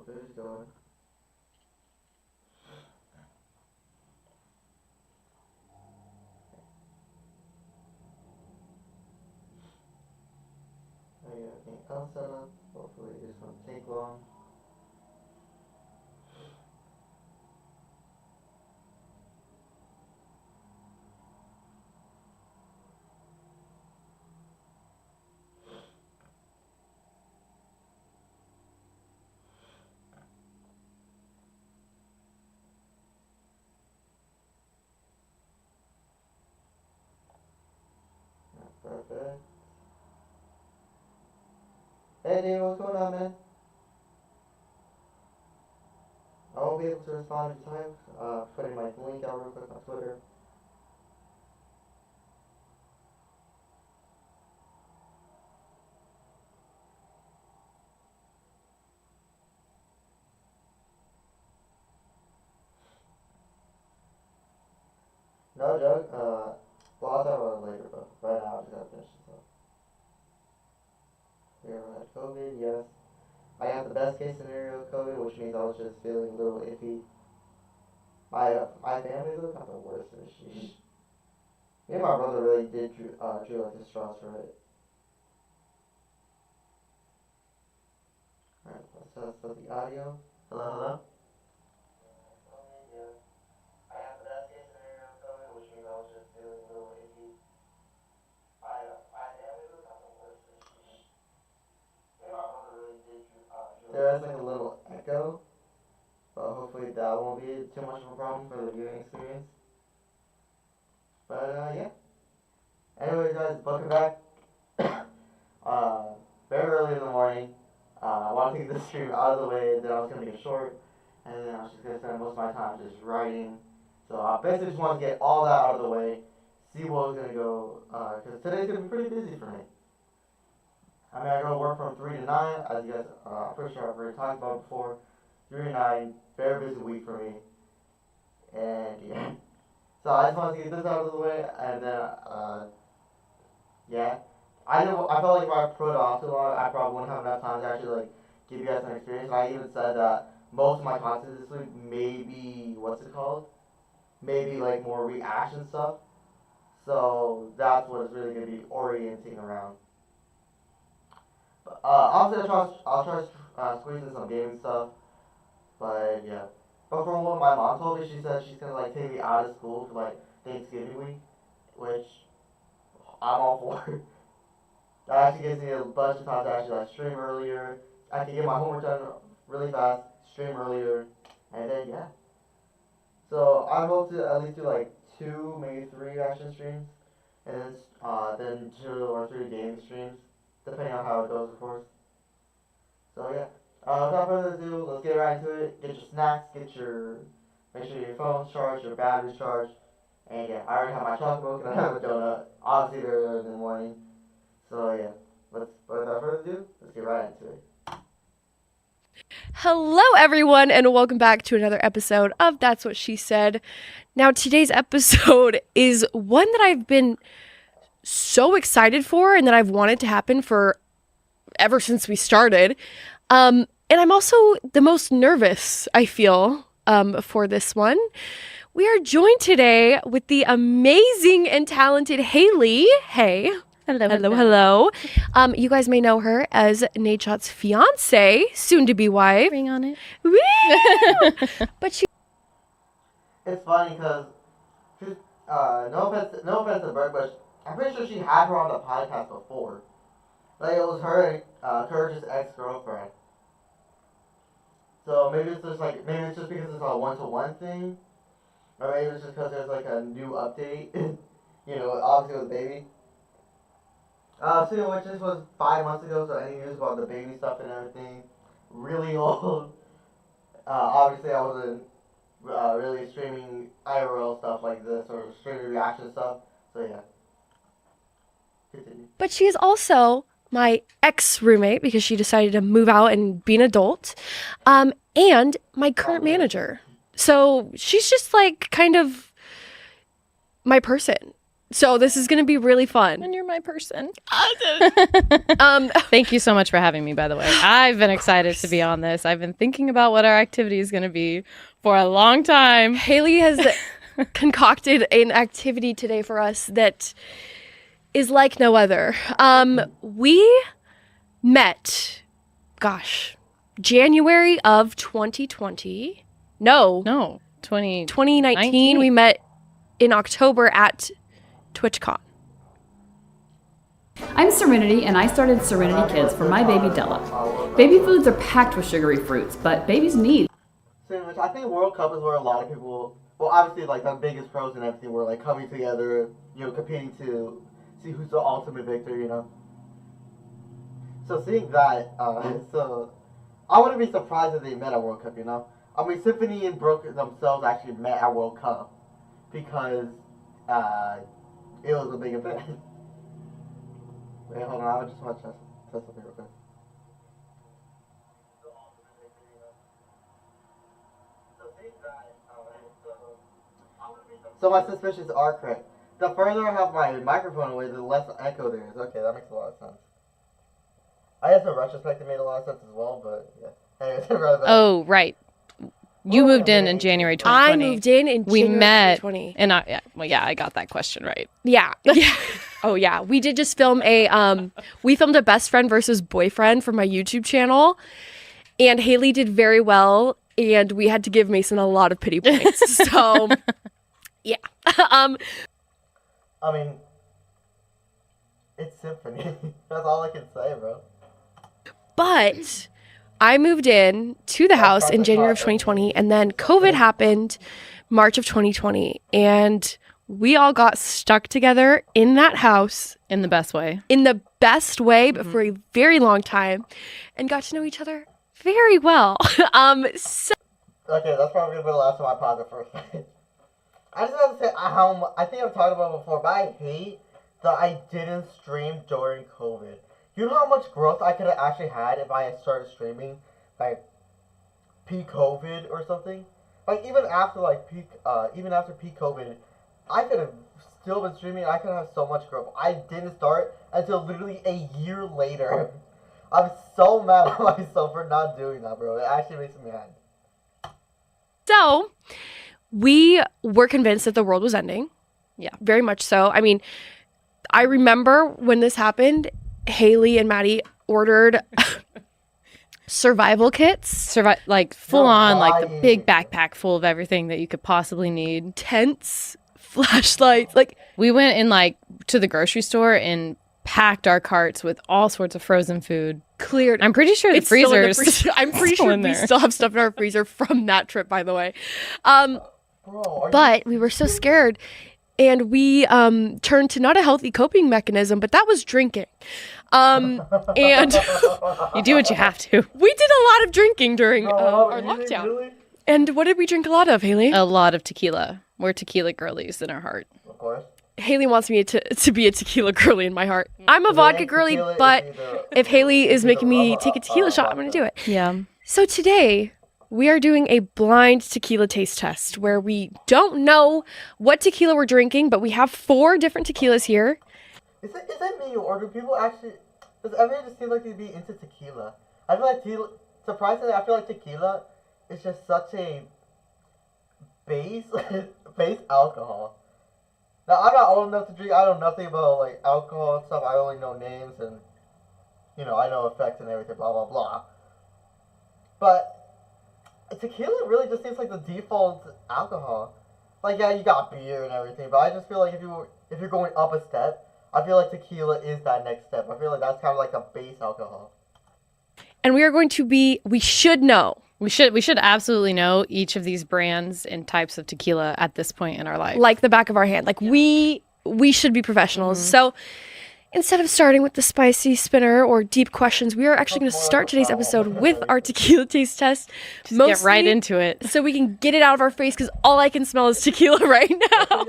Who's going? I got everything else set up. Hopefully this won't take long. Perfect. Hey dude, what's going on, man? I won't be able to respond in time. Putting my link out real quick on Twitter. No joke. Well, I'll talk about it later, but right now I just gotta finish this up. We ever had COVID? Yes. I got the best case scenario of COVID, which means I was just feeling a little iffy. My family though got the worst of it. Me and my brother really did drew like the straws for it. Alright, let's test out the audio. Hello, hello? Yeah. I got the best case scenario of COVID, which means I was just feeling a little iffy. My family though got the worst of it. Me and my brother really did drew There is like a little echo, but hopefully that won't be too much of a problem for the viewing experience. But yeah. Anyways, guys, welcome back. Very early in the morning. I want to get this stream out of the way. Then I was gonna make it short, and then I was just gonna spend most of my time just writing. So I basically just want to get all that out of the way. See what was gonna go. Because today's gonna be pretty busy for me. I mean, I go to work from 3 to 9, as you guys, I'm pretty sure I've already talked about before. 3 to 9, very busy week for me. And yeah. So I just wanted to get this out of the way, and then, yeah. I felt like if I put it off too long, I probably wouldn't have enough time to actually, like, give you guys an experience. And I even said that most of my content this week may be, what's it called? Maybe, like, more reaction stuff. So that's what it's really going to be orienting around. Obviously, I'll try to squeeze in some gaming stuff, but yeah. But from what my mom told me, she said she's gonna like take me out of school for like Thanksgiving week, which I'm all for. That actually gives me a bunch of time to actually like stream earlier. I can get my homework done really fast, stream earlier, and then yeah. So I hope to at least do like 2, maybe 3 reaction streams, and then 2 or 3 gaming streams, depending on how it goes, of course. So yeah, without further ado, let's get right into it. Get your snacks, make sure your phone's charged, your battery's charged, and yeah, I already have my chocolate milk and I have a donut. Obviously very early in the morning. So yeah, without further ado, let's get right into it. Hello, everyone, and welcome back to another episode of That's What She Said. Now, today's episode is one that I've been so excited for and that I've wanted to happen for ever since we started. And I'm also the most nervous, I feel, for this one. We are joined today with the amazing and talented Hailey. Hey. Hello. You guys may know her as Nate Shot's fiance, soon to be wife. Ring on it. Woo! But she. It's funny because, no offense to Brooke, but I'm pretty sure she had her on the podcast before. Like it was her and Courage's ex-girlfriend. So maybe it's just because it's a 1-to-1 thing, or maybe it's just because there's like a new update. You know, obviously with the baby. Which this was 5 months ago, so any news about the baby stuff and everything, really old. Obviously I wasn't really streaming IRL stuff like this, or streaming reaction stuff, so yeah. Continue. But she is also my ex-roommate because she decided to move out and be an adult, and my current manager. So she's just like kind of my person. So this is going to be really fun. And you're my person. Thank Thank you so much for having me, by the way. I've been excited to be on this. I've been thinking about what our activity is going to be for a long time. Hailey has concocted an activity today for us that is like no other. We met, January of 2020. No, 2019. We met in October at TwitchCon. I'm Serenity, and I started Serenity Kids for my baby Della. Baby foods are packed with sugary fruits, but babies need. Which I think World Cup is where a lot of people, well, obviously, like, the biggest pros and everything were, like, coming together, competing to see who's the ultimate victor, So seeing that, so I wouldn't be surprised if they met at World Cup, I mean, Symphony and Brooke themselves actually met at World Cup because it was a big event. Wait, hold on, I just want to test something real quick. So my suspicions are correct. The further I have my microphone away, the less echo there is. Okay, that makes a lot of sense. I guess in retrospect it made a lot of sense as well, but yeah. Anyways, oh, right. You moved in January 2020. I moved in January met 2020. And I got that question right. Yeah. Oh yeah. We did just film we filmed a best friend versus boyfriend for my YouTube channel, and Hailey did very well, and we had to give Mason a lot of pity points. So yeah. I mean, it's Symphony. That's all I can say, bro. But I moved in to the house in January of 2020, and then COVID happened March of 2020, and we all got stuck together in that house. In the best way. In the best way, but for a very long time, and got to know each other very well. Okay, that's probably going to be the last time I pause it for a second. I just have to say how I think I've talked about it before, but I hate that I didn't stream during COVID. You know how much growth I could have actually had if I had started streaming, like, peak-COVID or something? Like, even after peak COVID, I could have still been streaming, I could have so much growth. I didn't start until literally a year later. I'm so mad at myself for not doing that, bro. It actually makes me mad. So, we were convinced that the world was ending. Yeah, very much so. I mean, I remember when this happened, Hailey and Maddie ordered survival kits. Like full on, like the big backpack full of everything that you could possibly need. Tents, flashlights. Like, we went to the grocery store and packed our carts with all sorts of frozen food. Cleared. I'm pretty sure the freezers. I'm pretty sure we still have stuff in our freezer from that trip, by the way. But we were so scared, and we turned to not a healthy coping mechanism, but that was drinking. And you do what you have to. We did a lot of drinking during our lockdown. Really? And what did we drink a lot of, Hailey? A lot of tequila. We're tequila girlies in our heart. Of course. Hailey wants me to be a tequila girly in my heart. I'm a vodka girly, but if Hailey is making me take a tequila shot, I'm going to do it. Yeah. So today, we are doing a blind tequila taste test where we don't know what tequila we're drinking, but we have 4 different tequilas here. Is it me, or do people actually... Does everyone just seem like they'd be into tequila? I feel like surprisingly, I feel like tequila is just such a base alcohol. Now, I'm not old enough to drink. I know nothing about, like, alcohol and stuff. I only know names and, I know effects and everything, blah, blah, blah. But tequila really just seems like the default alcohol. Like, yeah, you got beer and everything, but I just feel like if you're going up a step, I feel like tequila is that next step. I feel like that's kind of like a base alcohol. And we should know. We should absolutely know each of these brands and types of tequila at this point in our life. Like the back of our hand. Like, we should be professionals. Mm-hmm. So instead of starting with the spicy spinner or deep questions, we are actually going to start today's episode with our tequila taste test. Just get right into it. So we can get it out of our face, because all I can smell is tequila right now.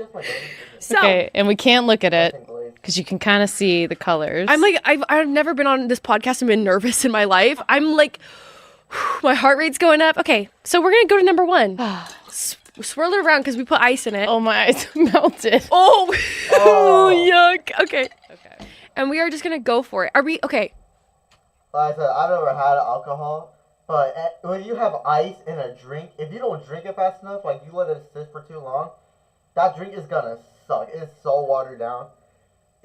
Okay, and we can't look at it because you can kind of see the colors. I'm like, I've never been on this podcast and been nervous in my life. I'm like, my heart rate's going up. Okay, so we're going to go to number 1. Swirl it around because we put ice in it. Oh, my eyes melted. Oh. Oh. Yuck. Okay. Okay. And we are just gonna go for it. Are we okay? Like I said, I've never had alcohol, but when you have ice in a drink, if you don't drink it fast enough, like you let it sit for too long, that drink is gonna suck. It's so watered down.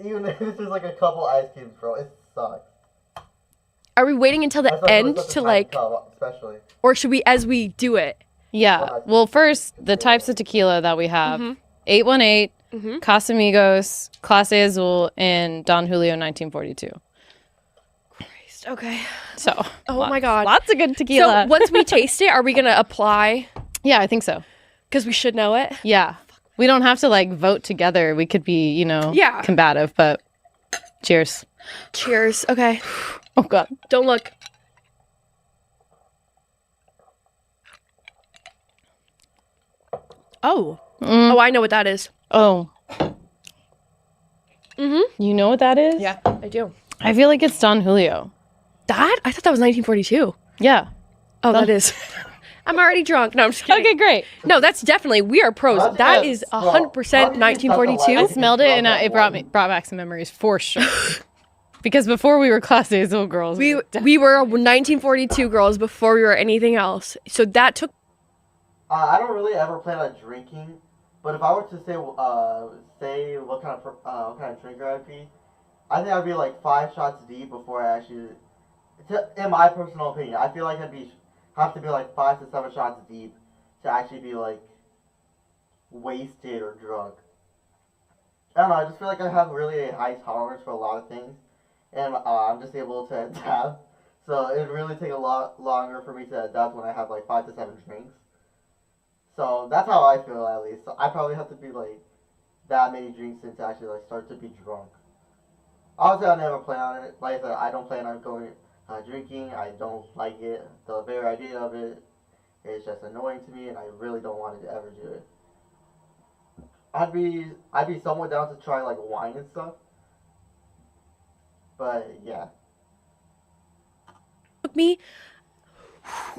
Even if it's just like a couple ice cubes, bro, it sucks. Are we waiting until the end to like, especially. or should we as we do it? Yeah. Well, first, the types of tequila that we have. 818, Casamigos, Clase Azul, and Don Julio 1942. Okay. So, my God. Lots of good tequila. So once we taste it, are we gonna apply? Yeah, I think so. Because we should know it. Yeah. We don't have to like vote together. We could be, combative, but cheers. Cheers. Okay. Oh, God. Don't look. Oh. Oh, I know what that is. Oh. You know what that is? Yeah, I do. I feel like it's Don Julio. That? I thought that was 1942. Yeah. Oh, that is. I'm already drunk. No, I'm just kidding. Okay, great. No, that's definitely, we are pros. That is 100% 1942. I smelled it and it brought back some memories for sure. Because before we were Clase Azul girls. We were 1942 girls before we were anything else. So that took. I don't really ever plan on drinking, but if I were to say what kind of drinker I'd be, I think I'd be like 5 shots deep before I actually. In my personal opinion, I feel like have to be like 5 to 7 shots deep to actually be like wasted or drunk. I don't know. I just feel like I have really a high tolerance for a lot of things, and I'm just able to adapt. So it would really take a lot longer for me to adapt when I have like 5 to 7 drinks. So that's how I feel, at least. So I probably have to be like that many drinks in to actually like start to be drunk. Obviously, I never plan on it. Like I said, I don't plan on going drinking. I don't like it. The very idea of it is just annoying to me, and I really don't want to ever do it. I'd be somewhat down to try like wine and stuff, but yeah. Took me.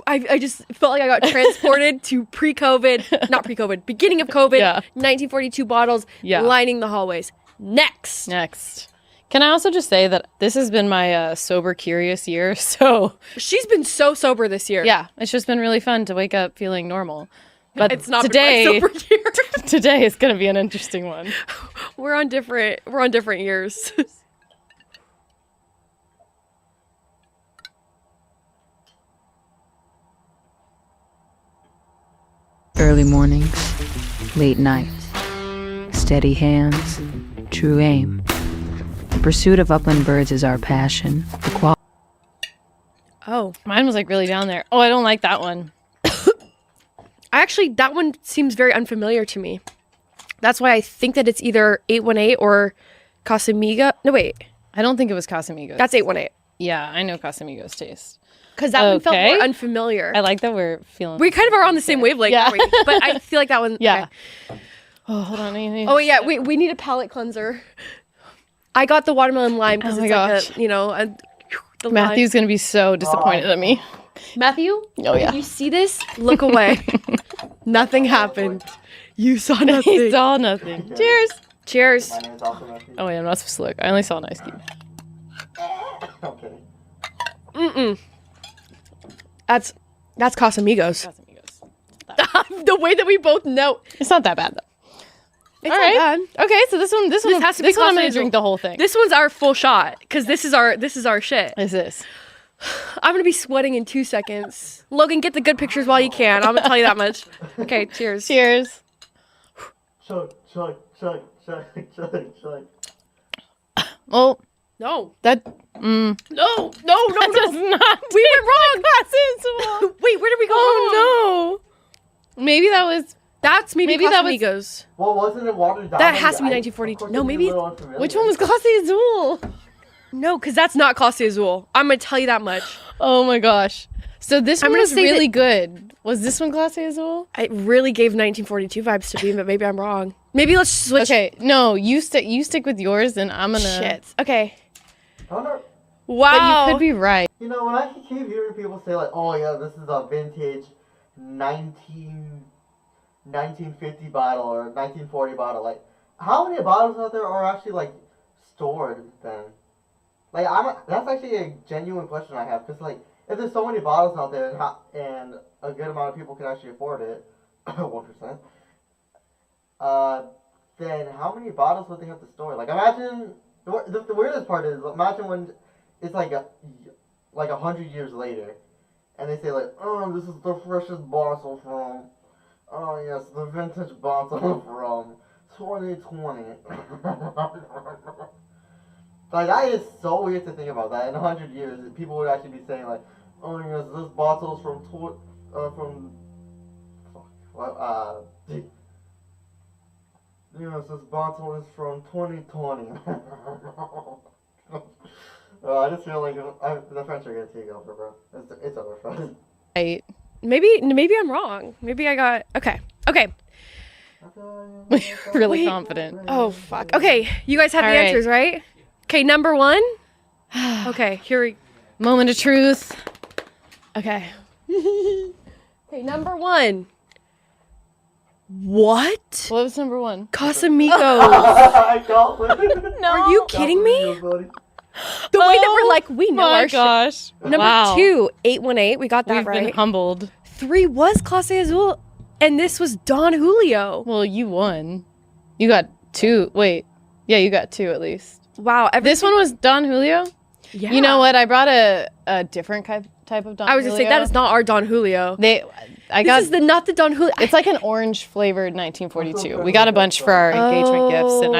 I just felt like I got transported to not pre-COVID, beginning of COVID, 1942 bottles lining the hallways. Next. Can I also just say that this has been my sober curious year, so... She's been so sober this year. Yeah, it's just been really fun to wake up feeling normal. But it's not today, been my sober year. Today is going to be an interesting one. We're on different years. Early mornings, late nights, steady hands, true aim. The pursuit of upland birds is our passion. Oh. Mine was like really down there. Oh, I don't like that one. That one seems very unfamiliar to me. That's why I think that it's either 818 or Casamiga. No, wait. I don't think it was Casamigos. That's 818. Yeah, I know Casamigos taste. Because that one felt more unfamiliar. I like that we're feeling... We kind of are on the same wavelength, aren't we? But I feel like that one... Yeah. Okay. Oh, hold on. Oh, yeah. We need a palate cleanser. I got the watermelon lime because it's like the Matthew's going to be so disappointed at me. Matthew? Oh, yeah. If you see this, look away. Nothing happened. You saw nothing. He saw nothing. Cheers. Cheers. My name is also Matthew. Oh, wait, I'm not supposed to look. I only saw an ice cube. Okay. Mm-mm. That's Casamigos. Casamigos. The way that we both know. It's not that bad, though. It's not bad. Okay, so this one has to be I'm gonna Casamigos. drink the whole thing. This one's our full shot because this is our shit. Is this? I'm gonna be sweating in 2 seconds. Logan, get the good pictures while you can. I'm gonna tell you that much. Okay, cheers. Cheers. Chug, chug, chug, chug, chug, chug. Well, No. that No. does not. We went wrong. Wrong. Wait, where did we go wrong? Oh no. Maybe that was. That's maybe that was- Casamigos. Well, wasn't it watered down? That has to be I- 1942. of course No, it'd be maybe a little unfamiliar. Which one was Clase Azul? No, because that's not Clase Azul. I'm gonna tell you that much. Oh my gosh. So this I'm one gonna was say really good. Was this one Clase Azul? It really gave 1942 vibes to me, but maybe I'm wrong. Maybe let's switch. Okay, no, you stick with yours, and I'm gonna. Shit. Okay. I wonder, Wow. But you could be right. you know, when I keep hearing people say like, "Oh yeah, this is a vintage 1950 bottle or 1940 bottle. Like, how many bottles out there are actually like stored then? Like, that's actually a genuine question I have, because like, if there's so many bottles out there and a good amount of people can actually afford it, 1%, then how many bottles would they have to store? Like, imagine the weirdest part is, imagine when it's like 100 years later, and they say like, oh, this is the freshest bottle from, oh yes, the vintage bottle from 2020. Like, that is so weird to think about, that in 100 years people would actually be saying like, oh yes, this bottle's from yes, this bottle is from 2020. I just feel like the French are gonna take over, bro. It's over, bro. Right. Maybe I'm wrong. Maybe I got okay. Really Wait. confident. Oh fuck. Okay, you guys have All the right. answers, right? Okay, number 1. Okay, here we. Moment of truth. Okay. Okay, number 1. What? What was number 1? Casamigos. I called it. No. Are you kidding me? Buddy. The way that we're like, we know my our shit. gosh. Number Wow. 2, 818. We got that We've right. been humbled. 3 was Clase Azul, and this was Don Julio. Well, you won. You got 2. Wait. Yeah, you got 2 at least. Wow. This one was Don Julio? Yeah. You know what? I brought a different type of Don Julio. I was gonna say that is not our Don Julio. This is not the Don Julio. It's like an orange flavored 1942. We got a bunch for our engagement gifts, and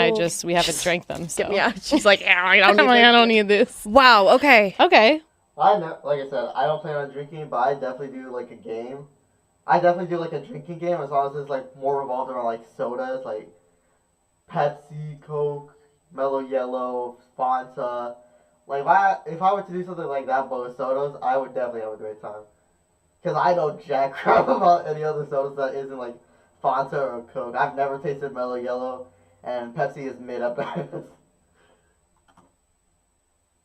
we haven't drank them. So Yeah, she's like, yeah, I don't I'm like, I don't need this. Wow. Okay. Okay. Like I said, I don't plan on drinking, but I definitely do like a game. I definitely do like a drinking game, as long as it's like more revolved around like sodas, like Pepsi, Coke, Mellow Yellow, Fanta. Like, if I were to do something like that, but with sodas, I would definitely have a great time. Because I know jack crap about any other sodas that isn't like Fanta or Coke. I've never tasted Mellow Yellow, and Pepsi is made up.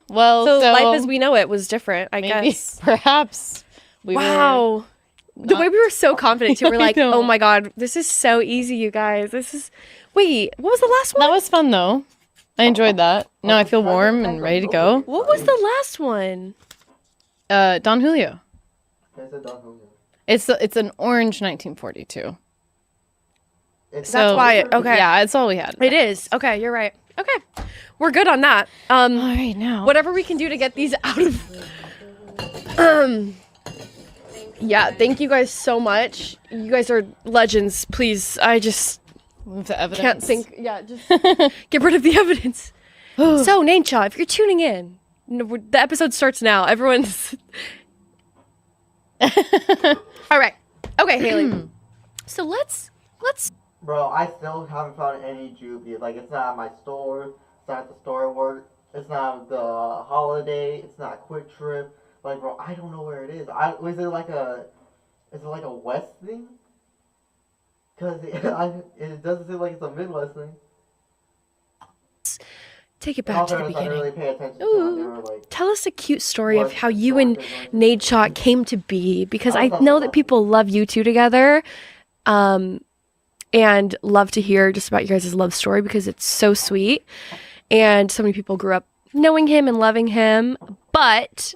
Well, So life as we know it was different, I maybe, guess. perhaps. Wow. The way we were so confident too. We're like, know. oh my god, this is so easy, you guys. This is. Wait, what was the last one? That was fun though. I enjoyed that. Now I feel warm and ready to go. What was the last one? Don Julio. I said Don Julio. It's an orange 1942. It's So, why okay. Yeah, it's all we had. It is. Okay, you're right. Okay. We're good on that. All right, now. Whatever we can do to get these out of yeah, thank you guys so much. You guys are legends. Please, I just Move to evidence. can't think. Yeah, just get rid of the evidence. So, Naincha, if you're tuning in, the episode starts now. Everyone's all right. Okay, Hailey. So let's. Bro, I still haven't found any Juvie. Like, it's not at my store. It's not at the store I work. It's not the Holiday. It's not Quick Trip. Like, bro, I don't know where it is. Is it like a West thing? Because it doesn't seem like it's a Midwest thing. Take it back to the I didn't beginning. really pay attention to when they were like. Tell us a cute story of What? how you and Nadeshot came to be, because I know that people love you two together, and love to hear just about your guys' love story because it's so sweet, and so many people grew up knowing him and loving him. But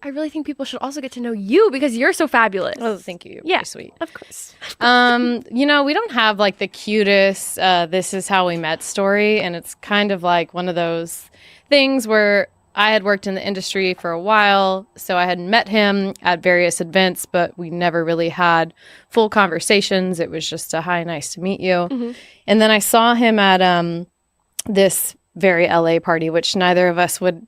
I really think people should also get to know you because you're so fabulous. Oh, thank you. Yeah. Pretty sweet. Of course. You know, we don't have like the cutest this is how we met story, and it's kind of like one of those things where I had worked in the industry for a while, so I had met him at various events, but we never really had full conversations. It was just a hi, nice to meet you. And then I saw him at this very LA party, which neither of us would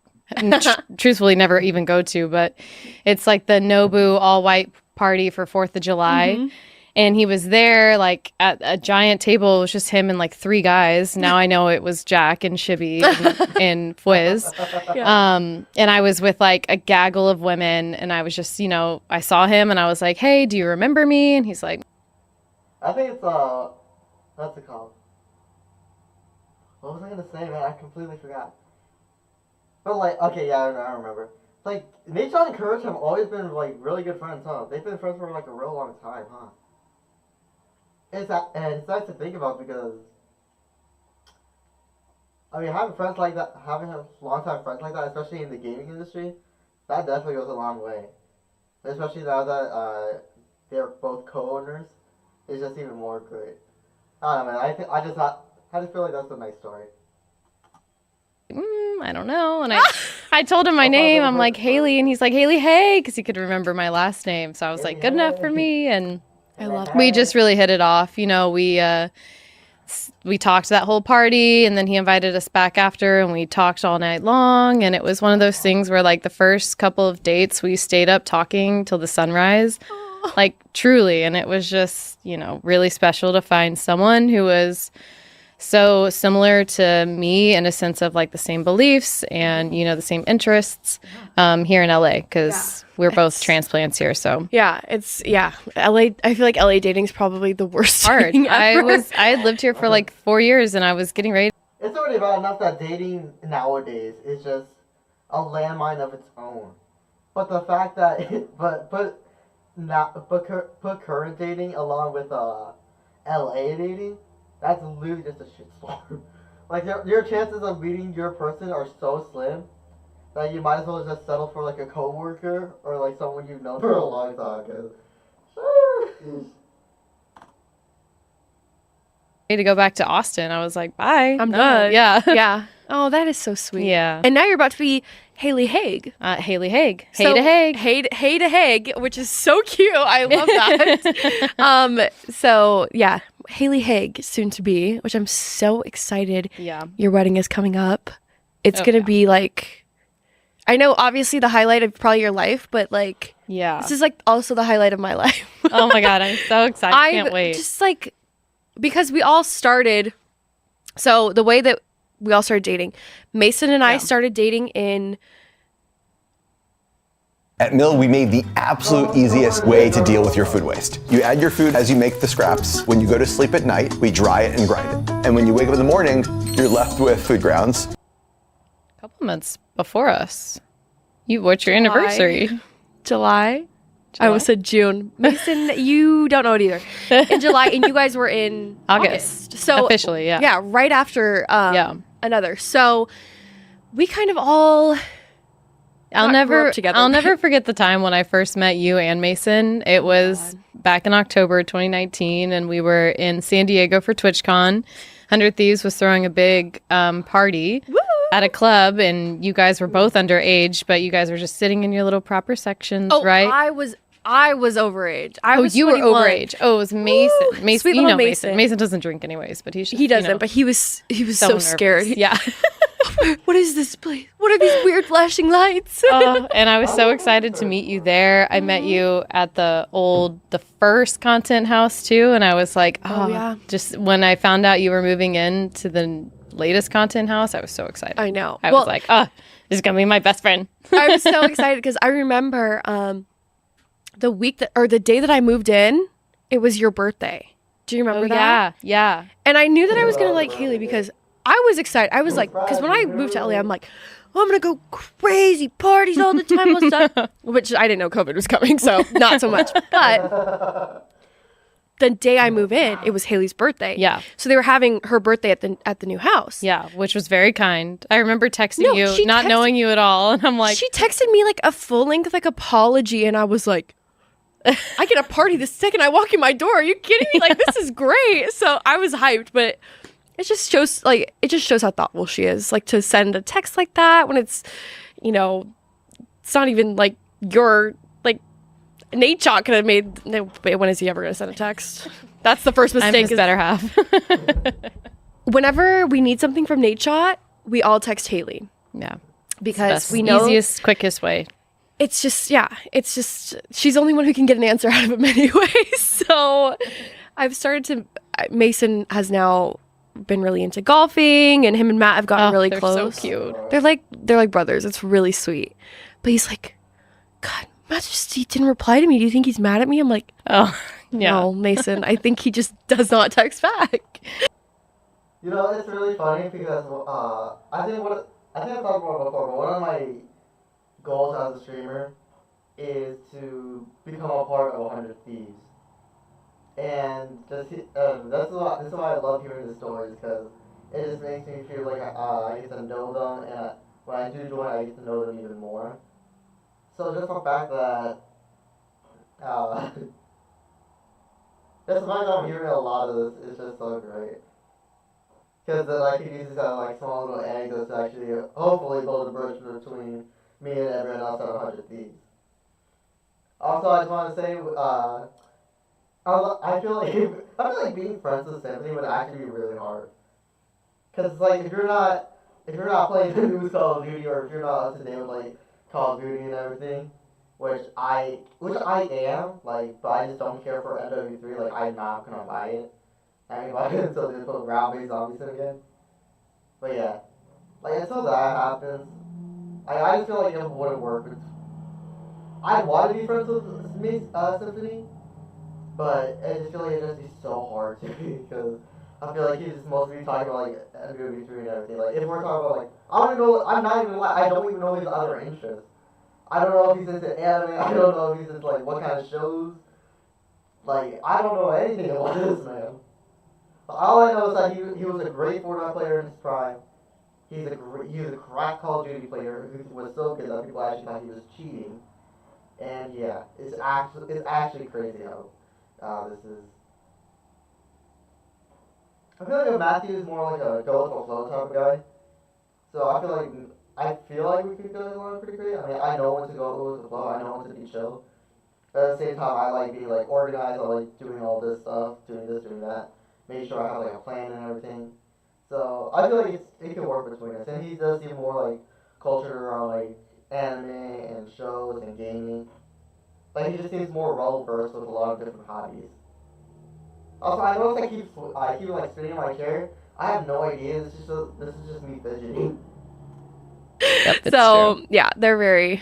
truthfully never even go to, but it's like the Nobu all white party for 4th of July. And he was there like at a giant table. It was just him and like 3 guys. Now I know it was Jack and Shibby and Fwiz. And I was with like a gaggle of women, and I was just, you know, I saw him and I was like, hey, do you remember me? And he's like, I think it's what's it called? What was I gonna say, man? I completely forgot. But like, okay, yeah, I remember. Like, Nathan and Courage have always been like really good friends, huh? They've been friends for like a real long time, huh? and it's nice to think about because I mean having friends like that, having a long-time friends like that, especially in the gaming industry, that definitely goes a long way. Especially now that they're both co-owners, it's just even more great. I don't know, man. I just feel like that's a nice story. I don't know. And I told him my name. I'm like, Hailey. And he's like, Hailey, hey, because he could remember my last name. So I was like, good enough for me. And I love we just really hit it off. You know, we talked that whole party, and then he invited us back after, and we talked all night long. And it was one of those things where, like, the first couple of dates, we stayed up talking till the sunrise, like, truly. And it was just, you know, really special to find someone who was so similar to me in a sense of like the same beliefs and, you know, the same interests here in LA, because we're both transplants here. So LA. I feel like LA dating is probably the worst hard. thing ever. I had lived here for like 4 years, and I was getting ready. It's already bad enough that dating nowadays is just a landmine of its own. But the fact that put current dating along with LA dating, that's literally just a shitstorm. Like your chances of meeting your person are so slim that you might as well just settle for like a coworker or like someone you've known for a long time. To go back to Austin, I was like, bye. I'm done. Yeah. Yeah. Oh, that is so sweet. Yeah. And now you're about to be Hailey Haig. Hailey Haig. So, to Haig. Hey to Haig, which is so cute. I love that. So yeah, Hailey Haig, soon to be, which I'm so excited. Yeah. Your wedding is coming up. It's gonna be like, I know obviously the highlight of probably your life, but like, Yeah. this is like also the highlight of my life. Oh my God, I'm so excited. I can't wait. Just like, because we all started, so the way that we all started dating, Mason and I started dating in... At Mill, we made the absolute easiest way to deal with your food waste. You add your food as you make the scraps. When you go to sleep at night, we dry it and grind it. And when you wake up in the morning, you're left with food grounds. A couple months before us. What's your anniversary? July? I almost said June. Mason, you don't know it either. In July, and you guys were in August. So officially, yeah. Yeah, right after another. So we kind of all I'll grew up together. I'll never forget the time when I first met you and Mason. It was back in October 2019, and we were in San Diego for TwitchCon. 100 Thieves was throwing a big party at a club, and you guys were both underage, but you guys were just sitting in your little proper sections, right? I was overage. You were 21. overage. Oh, it was Mason. Woo! Mason, Sweet you little know Mason. Mason doesn't drink anyways, but he's just, He doesn't, you know, but he was so nervous. scared. Yeah. What is this place? What are these weird flashing lights? And I was so excited to meet you there. I met you at the first content house too, and I was like, just when I found out you were moving in to the latest content house, I was so excited. I know. I was like, this is gonna be my best friend. I was so excited because I remember the day that I moved in, it was your birthday. Do you remember that? Yeah. And I knew that I was gonna like Hailey because I was excited. I was like, because when I moved to LA, I'm like, I'm gonna go crazy parties all the time, all the stuff. Which I didn't know COVID was coming, so not so much. But the day I move in, it was Hailey's birthday. Yeah. So they were having her birthday at the new house. Yeah, which was very kind. I remember texting you, not knowing you at all, and I'm like, she texted me like a full length like apology, and I was like, I get a party the second I walk in my door. Are you kidding me? Like, this is great. So I was hyped, but it just shows how thoughtful she is. Like, to send a text like that when it's, it's not even like your, like, Nate Chalk could have made. When is he ever going to send a text? That's the first mistake. I'm his better half. Whenever we need something from Nate Chalk, we all text Hailey. Yeah. Because we know. Easiest, quickest way. It's just she's the only one who can get an answer out of him anyway. So I've started to, Mason has now been really into golfing, and him and Matt have gotten really close. They're so cute. They're like brothers. It's really sweet. But he's like, God, Matt he didn't reply to me. Do you think he's mad at me? I'm like, oh, yeah. No, Mason, I think he just does not text back. It's really funny because I think I've talked about it before, but one of my goals as a streamer is to become a part of 100 Thieves. And just this is why I love hearing the stories, because it just makes me feel like I get to know them, and when I do join, I get to know them even more. So just the fact that uh, just the fact that I'm hearing a lot of this is just so great. Because then I can use these like small little anecdotes to actually hopefully build a bridge between me and everyone else at 100 Thieves. Also, I just want to say, I feel like being friends with Symphony would actually be really hard. Cause it's like if you're not playing the new Call of Duty, or if you're not up to date with like Call of Duty and everything, which I am, like, but I just don't care for MW3. Like, I'm not gonna buy it. I mean, buy it until they put ground-based zombies in again. But yeah, like until that happens, I just feel like it wouldn't work. I want to be friends with Symphony, but I just feel like it'd just be so hard to be, because I feel like he's just mostly talking about like MW3 and everything. Like if we're talking about like, I don't even know. I'm not even like, I don't even know his other interests. I don't know if he's into anime. I don't know if he's into like what kind of shows. Like I don't know anything about this man. All I know is that he was a great Fortnite player in his prime. He was a crack Call of Duty player who was so good that people actually thought he was cheating. And yeah, it's actually crazy how this is. I feel like Matthew is more like a go with the flow type of guy. So I feel like we could go along pretty great. I mean, I know when to go with the flow. I know when to be chill. But at the same time, I like being like organized. I like doing all this stuff, doing this, doing that. Make sure I have like a plan and everything. So I feel like it can work between us. And he does seem more like cultured around like anime and shows and gaming. Like he just seems more well versed with a lot of different hobbies. Also, I noticed I keep like spinning my chair. I have no idea. This is just me fidgeting. Yep, it's So true. yeah, they're very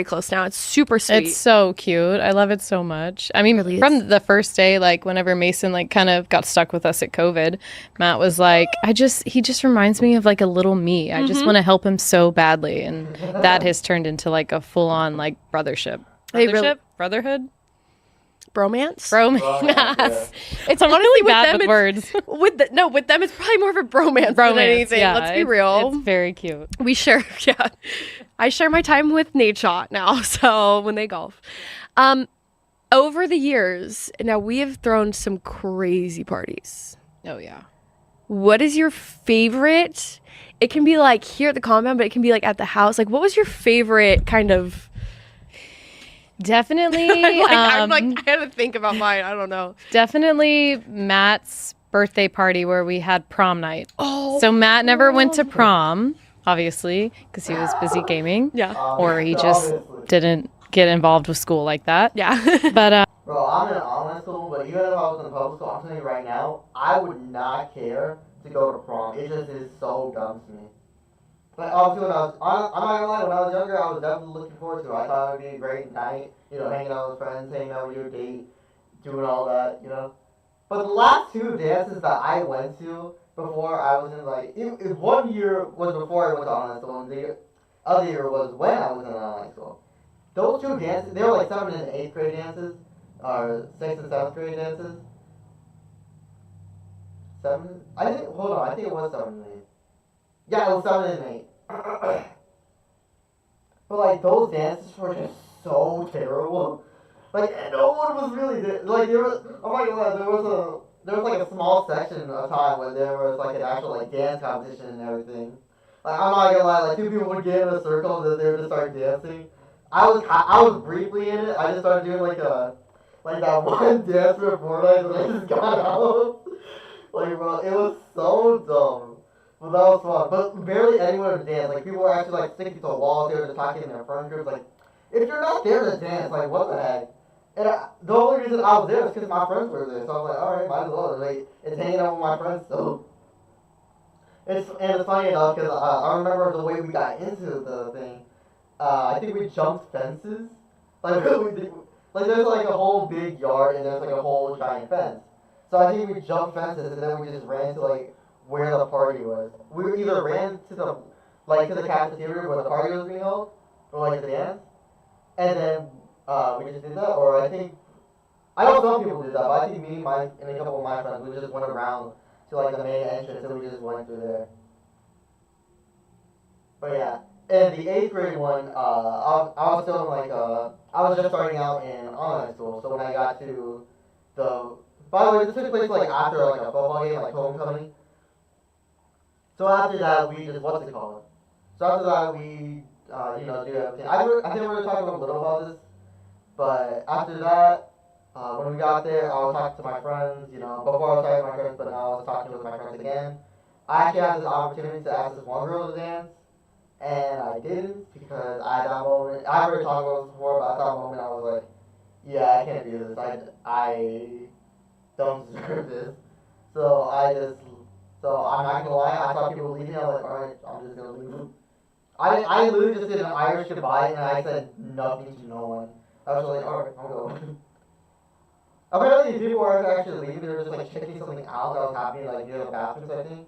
close now. It's super sweet. It's so cute. I love it so much. I mean, Really from is. the first day, like whenever Mason like kind of got stuck with us at COVID, Matt was like, he just reminds me of like a little me. I just want to help him so badly, and that has turned into like a full on like brothership. They really- Brothership? Brotherhood? bromance. Bromance, yeah. It's I'm honestly really with bad them. with words. With them, it's probably more of a bromance than anything. yeah. Let's be real. It's very cute. We share, yeah. I share my time with Nate Shot now, so when they golf. Over the years, now we have thrown some crazy parties. Oh yeah. What is your favorite? It can be like here at the compound, but it can be like at the house. Like, what was your favorite kind of? Definitely. I had to think about mine. I don't know. Definitely Matt's birthday party where we had prom night. Oh, So Matt never went to prom, obviously, because he was busy gaming. yeah, Or he just Obviously. didn't get involved with school like that. yeah. But Bro, I'm in an online school, but even if I was in public school, I'm telling you right now, I would not care to go to prom. It just is so dumb to me. Like, obviously, I'm not gonna lie, when I was younger, I was definitely looking forward to it. I thought it would be a great night, hanging out with friends, hanging out with your date, doing all that. But the last two dances that I went to before I was in, like, if 1 year was before I went to online school, and the other year was when I was in online school. Those two dances, they were like 7th and 8th grade dances, or 6th and 7th grade dances. I think it was 7 and 8. Yeah, it was 7 and 8. But like those dances were just so terrible. Like no one was really there. Like there was, oh my god, there was like a small section of time when there was like an actual like dance competition and everything. Like I'm not gonna lie, like two people would get in a circle and then they would just start dancing. I was briefly in it. I just started doing like that one dance for Fortnite and I just got out. Like bro, it was so dumb. Well, that was fun, but barely anyone would dance. Like, people were actually, like, sticking to walls. They were just talking in their friend groups. Like, if you're not there to dance, like, what the heck? And the only reason I was there was because my friends were there. So I was like, all right, might as well. Like, it's hanging out with my friends, so. It's funny enough, because I remember the way we got into the thing. I think we jumped fences. Like, there's, like, a whole big yard, and there's, like, a whole giant fence. So I think we jumped fences, and then we just ran to, like, where the party was. We either ran to the cafeteria where the party was being held, or like the dance, and then we just did that, or I think I know some people do that, but I think me and a couple of my friends, we just went around to like the main entrance and we just went through there. But yeah, and the 8th grade one, I was still in like I was just starting out in online school, so when I got to the, by the way, this took place like after like a football game, like homecoming. So after that, we just, what's it called? So after that, we, do everything. I think we were talking a little about this, but after that, when we got there, I was talking to my friends, before I was talking to my friends, but now I was talking with my friends again. I actually had this opportunity to ask this one girl to dance, and I didn't, because at that moment, I've heard talk about this before, but at that moment I was like, yeah, I can't do this. I don't deserve this. So I'm not gonna lie, I saw people leaving, I was like, alright, I'm just gonna leave. I literally just did an Irish goodbye, and I said nothing to no one. I was like, alright, I'm going. Apparently people weren't actually leaving, they were just like checking something out that was happening like near the bathrooms, I think.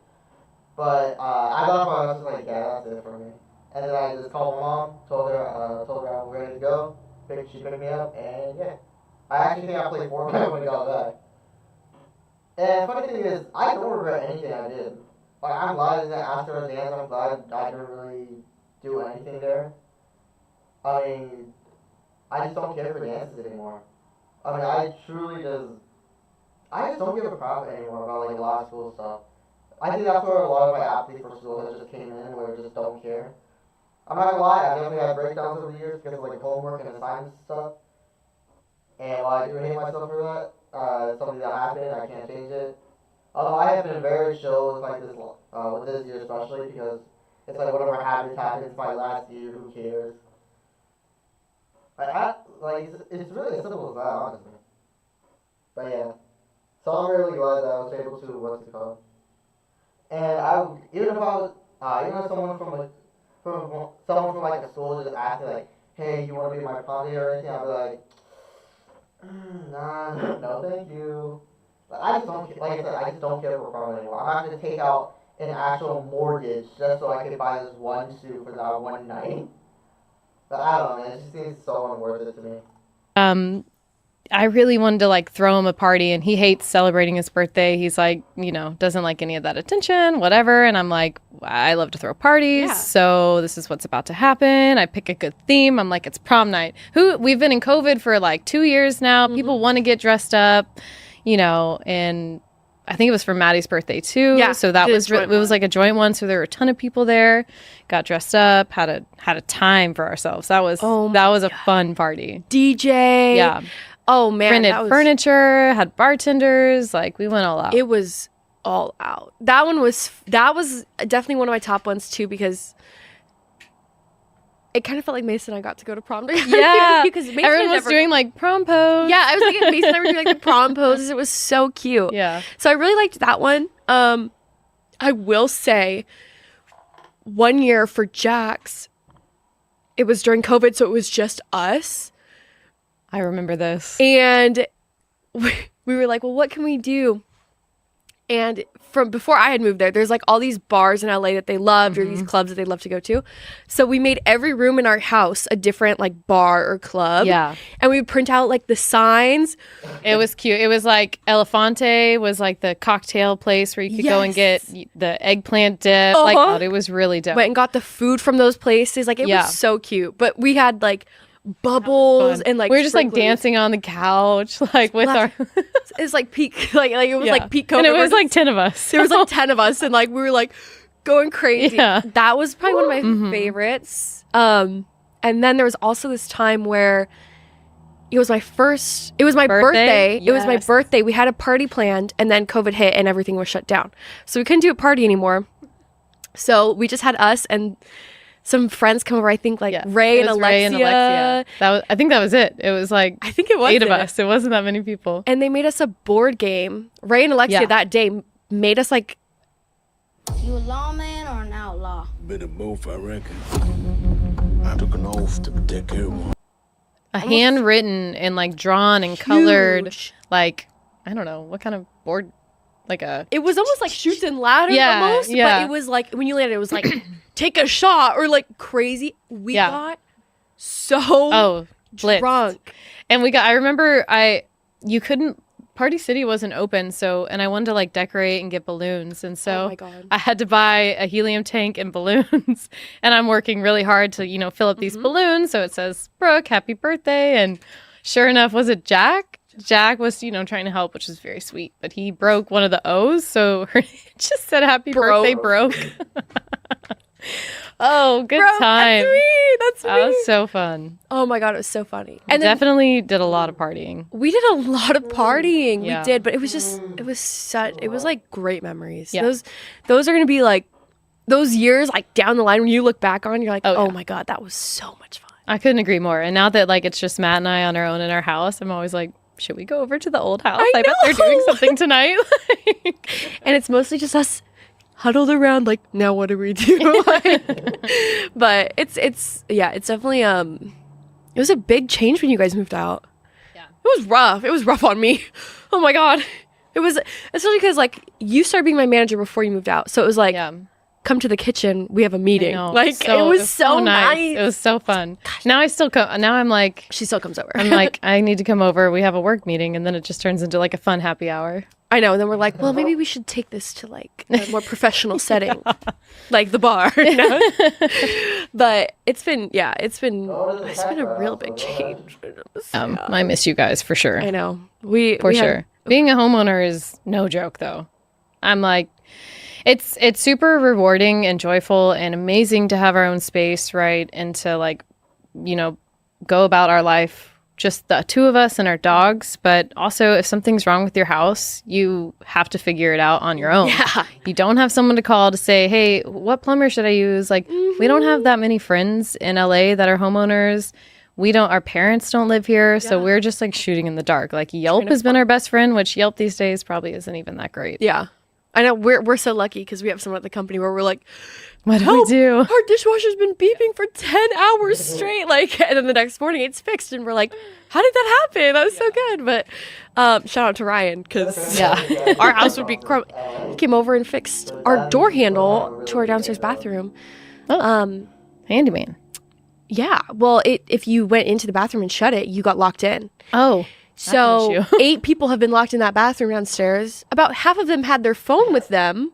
But I got up and I was just like, yeah, that's it for me. And then I just called my mom, told her I'm ready to go. She picked me up, and yeah. I actually think I played Fortnite when we got back. And funny thing is, I don't regret anything I did. Like, I'm glad that after the dance, I'm glad I didn't really do anything there. I mean, I just don't care for dances anymore. I mean, I just don't give a crap anymore about like a lot of school stuff. I think that's where a lot of my apathy for school has just came in, where I just don't care. I'm not gonna lie, I definitely had breakdowns over the years because of like homework and assignments and stuff. And while I do hate myself for that, it's something that happened, I can't change it. Although I have been very chill with like this, with this year especially, because it's like whatever happens, it's my last year, who cares? It's really as simple as that, honestly. But yeah, so I'm really glad that I was able to, what's it called? And even if someone from like a school just asked me like, hey, you want to be my prom date or anything, I'd be like, nah, no, thank you. But I just don't, like I said, I just don't care for prom anymore. I'm not gonna take out an actual mortgage just so I can buy this one suit for that one night. But I don't know, man, it just seems so unworth it to me. I really wanted to like throw him a party, and he hates celebrating his birthday. He's like, doesn't like any of that attention, whatever. And I'm like, I love to throw parties. Yeah. So this is what's about to happen. I pick a good theme. I'm like, it's prom night. We've been in COVID for like 2 years now. Mm-hmm. People want to get dressed up, and I think it was for Maddie's birthday too. Yeah. So that was, it was like a joint one. So there were a ton of people there, got dressed up, had a time for ourselves. That was a fun party. DJ. Yeah. Oh man, rented furniture, had bartenders, like we went all out. It was all out. That was definitely one of my top ones too, because it kind of felt like Mason and I got to go to prom together. Yeah, because Mason everyone was doing like prom pose. Yeah, I was like, Mason and I were doing like the prom poses. It was so cute. Yeah. So I really liked that one. I will say, one year for Jax, it was during COVID, so it was just us. I remember this. And we were like, well, what can we do? And from before I had moved there, there's like all these bars in LA that they loved, or these clubs that they love to go to. So we made every room in our house a different like bar or club. Yeah. And we would print out like the signs. It was cute. It was like Elefante was like the cocktail place where you could go and get the eggplant dip. Uh-huh. Like, it was really dope. Went and got the food from those places. Like, it was so cute. But we had like bubbles and like we were just like dancing on the couch like with our it's like peak like it was like peak COVID, and it was like 10 of us. There was like 10 of us, and like we were like going crazy. That was probably one of my favorites. And then there was also this time where it was my birthday. Yes. It was my birthday. We had a party planned, and then COVID hit and everything was shut down, so we couldn't do a party anymore. So we just had us and some friends come over, I think like Ray and Alexia. I think that was it. It was like, I think it was 8 of us. It wasn't that many people. And they made us a board game. Ray and Alexia that day made us like. You a lawman or an outlaw? Bit of both, I reckon. I took an oath to protect everyone. A handwritten and like drawn and colored, like, I don't know, what kind of board, It was almost like Chutes and Ladders almost, but it was like, when you landed, it was like, take a shot, or like crazy. We got so blitzed. drunk. And I remember you couldn't. Party City wasn't open, and I wanted to like decorate and get balloons, and so Oh my God. I had to buy a helium tank and balloons, and I'm working really hard to fill up these balloons, so it says Brooke, happy birthday, and sure enough, was it Jack? Jack was trying to help, which is very sweet, but he broke one of the O's, so it just said happy birthday, broke. Oh, good time. That's me. That was so fun. Oh my God, it was so funny. And definitely did a lot of partying. We did a lot of partying. Yeah. We did, but it was like great memories. Yeah. Those are going to be like those years like down the line when you look back on, you're like, oh my God, that was so much fun. I couldn't agree more. And now that like it's just Matt and I on our own in our house, I'm always like, should we go over to the old house? I bet they're doing something tonight. And it's mostly just us huddled around like, now what do we do? But it's definitely it was a big change when you guys moved out. Yeah. It was rough on me. Oh my God. It was, especially because like you started being my manager before you moved out, so it was like, come to the kitchen, we have a meeting. Like it was so nice. It was so fun. Now I still come. Now I'm like, she still comes over. I'm like, I need to come over. We have a work meeting, and then it just turns into like a fun happy hour. I know. And then we're like, well, maybe we should take this to like a more professional setting, like the bar. But it's been a real big change. I miss you guys for sure. I know. Being a homeowner is no joke, though. I'm like, it's super rewarding and joyful and amazing to have our own space, right? And to like, go about our life, just the two of us and our dogs. But also, if something's wrong with your house, you have to figure it out on your own. Yeah. You don't have someone to call to say, hey, what plumber should I use? Like, we don't have that many friends in LA that are homeowners. Our parents don't live here, so we're just like shooting in the dark. Like Yelp has been our best friend, which Yelp these days probably isn't even that great. Yeah. I know we're so lucky because we have someone at the company where we're like, what do we do? Our dishwasher's been beeping for 10 hours straight. Like, and then the next morning it's fixed, and we're like, how did that happen? That was so good. But shout out to Ryan because our house would be he came over and fixed our door handle to our downstairs bathroom. Handyman. Yeah. Well, if you went into the bathroom and shut it, you got locked in. Oh. So 8 people have been locked in that bathroom downstairs. About half of them had their phone with them.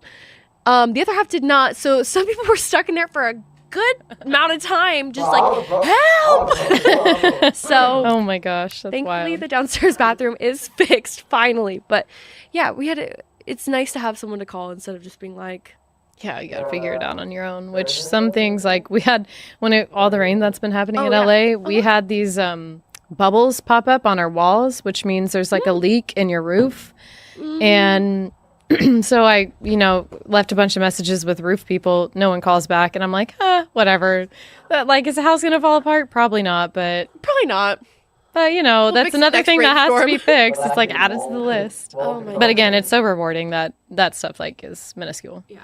The other half did not. So some people were stuck in there for a good amount of time, just like, help! So, oh my gosh, that's thankfully wild. the downstairs bathroom is fixed finally. But yeah, it's nice to have someone to call instead of just being like, yeah, you got to figure it out on your own, which some things like we had all the rain that's been happening in LA, we had these bubbles pop up on our walls, which means there's like a leak in your roof. And so I, left a bunch of messages with roof people. No one calls back. And I'm like, whatever. Like, is the house going to fall apart? Probably not, but. Probably not. But, that's another thing that has to be fixed. It's like added to the list. Oh my But again, it's so rewarding that stuff like is minuscule. Yeah.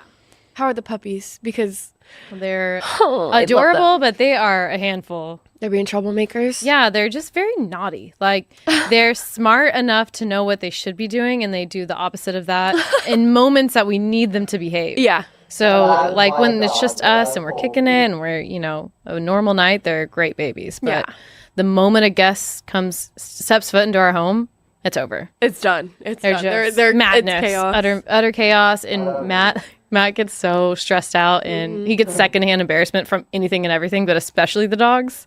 How are the puppies? Because they're adorable, but they are a handful. They're being troublemakers? Yeah, they're just very naughty. Like, they're smart enough to know what they should be doing, and they do the opposite of that in moments that we need them to behave. Yeah. So, like, when it's just us and we're kicking it and we're, a normal night, they're great babies. But the moment a guest steps foot into our home, it's over. It's done. It's they're done. Just they're madness. It's chaos. Utter chaos. And Matt gets so stressed out, and he gets secondhand embarrassment from anything and everything, but especially the dogs.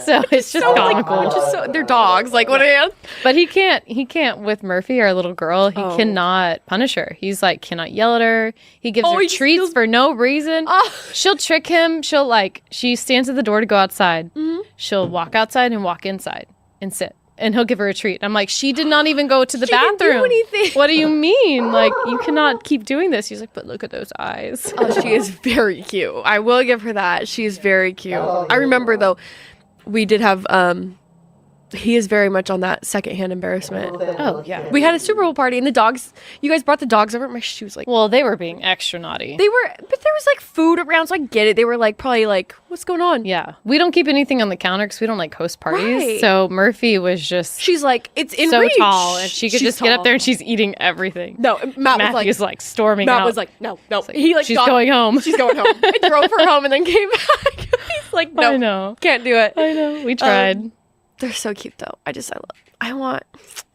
So it's just comical. They're dogs. Like, what are you? But he can't with Murphy, our little girl. He cannot punish her. He's like, cannot yell at her. He gives her treats for no reason. She'll trick him. She stands at the door to go outside. She'll walk outside and walk inside and sit. And he'll give her a treat. I'm like, she did not even go to the bathroom. Didn't do anything. What do you mean? Like, you cannot keep doing this. He's like, but look at those eyes. Oh, she is very cute. I will give her that. She is very cute. I remember, though, we did have, he is very much on that secondhand embarrassment. Oh, yeah. We had a Super Bowl party, and the dogs, you guys brought the dogs over. My shoes, like. Well, they were being extra naughty. But there was, like, food around, so I get it. They were, like, probably, like, what's going on? Yeah. We don't keep anything on the counter because we don't, like, host parties. Right. So Murphy was just. She's like, it's in so reach. tall, and she could just get up there and she's eating everything. No, Matthew's like storming out. Matt was like, no. Like, she's going home. She's going home. I drove her home and then came back. He's like, no, I know. Can't do it. I know. We tried. They're so cute though. I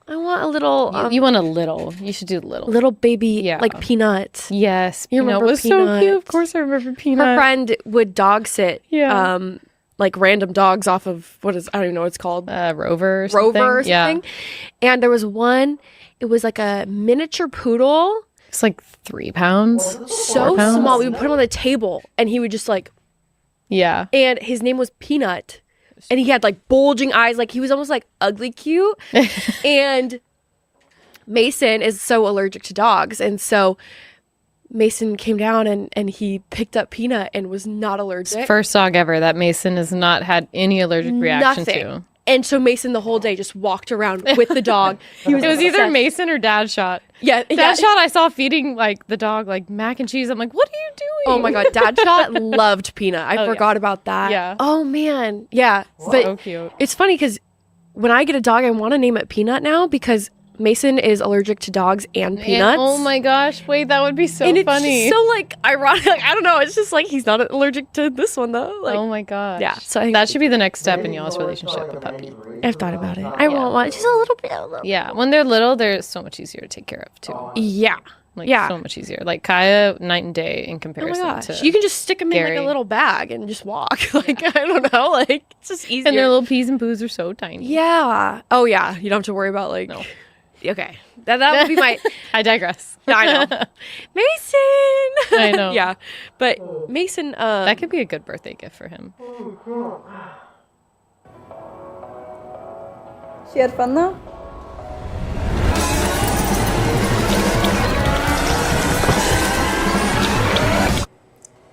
I want a little. You want a little. You should do little baby, like Peanut. Yes, You Peanut remember was so Peanut? cute. Of course, I remember Peanut. Her friend would dog sit. Yeah. Like random dogs off of I don't even know what it's called. Rover or something. Yeah. And there was one. It was like a miniature poodle. It's like 3 pounds. So small. We would put him on the table, and he would just like. Yeah. And his name was Peanut. And he had like bulging eyes, like he was almost like ugly cute. And Mason is so allergic to dogs. And so Mason came down and he picked up Peanut and was not allergic. First dog ever that Mason has not had any allergic reaction to. And so Mason the whole day just walked around with the dog. It was either Mason or Dad Shot. Yeah. Dad Shot I saw feeding like the dog like mac and cheese. I'm like, what are you doing? Oh my God. Dad Shot loved Peanut. I forgot about that. Yeah. Oh man. Yeah. So cute. It's funny because when I get a dog, I want to name it Peanut now because Mason is allergic to dogs and peanuts. Oh my gosh. Wait, that would be so and funny. It's just so like ironic. Like, I don't know. It's just like he's not allergic to this one though. Like, oh my gosh. Yeah. So I think that should be the next step in y'all's relationship, a puppy. I've thought about it. I want one. Just a little bit. Yeah. When they're little, they're so much easier to take care of too. Yeah. Like so much easier. Like Kaya, night and day in Oh comparison my gosh. to You can just stick them Gary. in like a little bag and just walk. Like I don't know. Like it's just easier. And their little peas and poos are so tiny. Yeah. Oh yeah. You don't have to worry about like. No. Okay. That would be my. I digress. I know. Mason. I know. Yeah, but Mason. That could be a good birthday gift for him. She had fun though?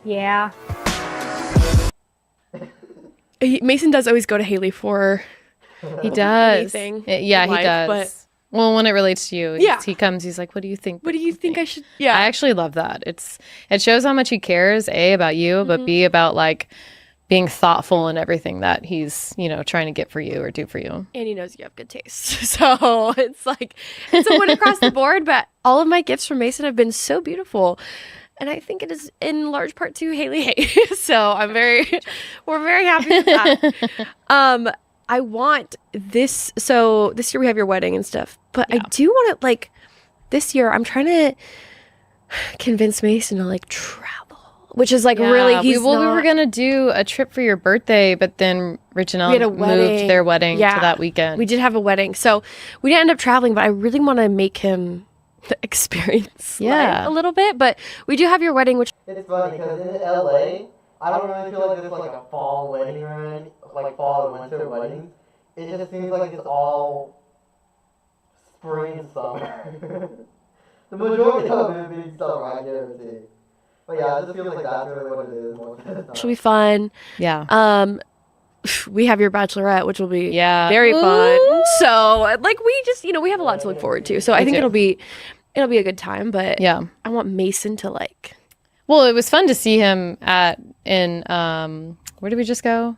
Yeah. Mason does always go to Hailey for. He does. Anything Yeah, in life, he does. But well, when it relates to you, Yeah. he comes. He's like, "What do you think? what do you think I should? Yeah, I actually love that. It shows how much he cares, A, about you, but B, about like being thoughtful in everything that he's, trying to get for you or do for you. and he knows you have good taste, so it's like it's a win across the board. But all of my gifts from Mason have been so beautiful. And I think it is in large part to Hailey. So we're very happy with that. I want this. So this year we have your wedding and stuff, but I do want it like this year. I'm trying to convince Mason to like travel, which is like really. We were gonna do a trip for your birthday, but then Rich and Ellen moved their wedding to that weekend. We did have a wedding, so we didn't end up traveling. But I really want to make him experience life a little bit. But we do have your wedding, which It's funny because in LA, I don't really feel like there's like a fall wedding or anything, like fall and winter weddings. It just seems like it's all spring and summer. The majority of it being summer, I guarantee. But yeah, it just feels like that's really what it is most of the time. will be fun. Yeah. We have your bachelorette, which will be very fun. So like we just we have a lot to look forward to. So I think it'll be a good time. But yeah, I want Mason to like. Well, it was fun to see him in where did we just go?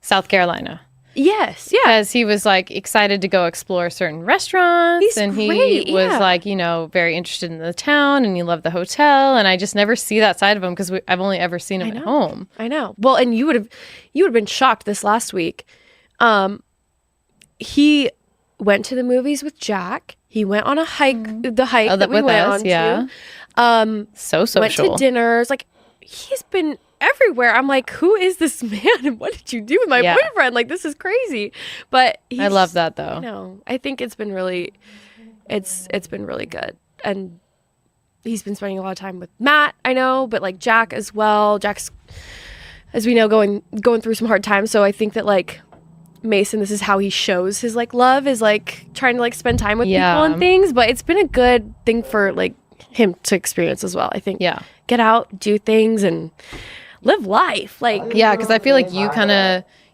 South Carolina. Yes, yeah. Because he was like excited to go explore certain restaurants, and great, he was like very interested in the town, and he loved the hotel. And I just never see that side of him because I've only ever seen him at home. I know. Well, and you would have been shocked this last week. He went to the movies with Jack. He went on a hike, the hike that we went on to. So social. Went to dinners. Like he's been everywhere. I'm like, who is this man and what did you do with my boyfriend? Like this is crazy. But I love that though. No, I think it's been really good. And he's been spending a lot of time with Matt, I know, but like Jack as well. Jack's, as we know, going through some hard times. So I think that like Mason, this is how he shows his like love, is like trying to like spend time with people and things. But it's been a good thing for like him to experience as well. I think get out, do things, and live life. Like because I feel like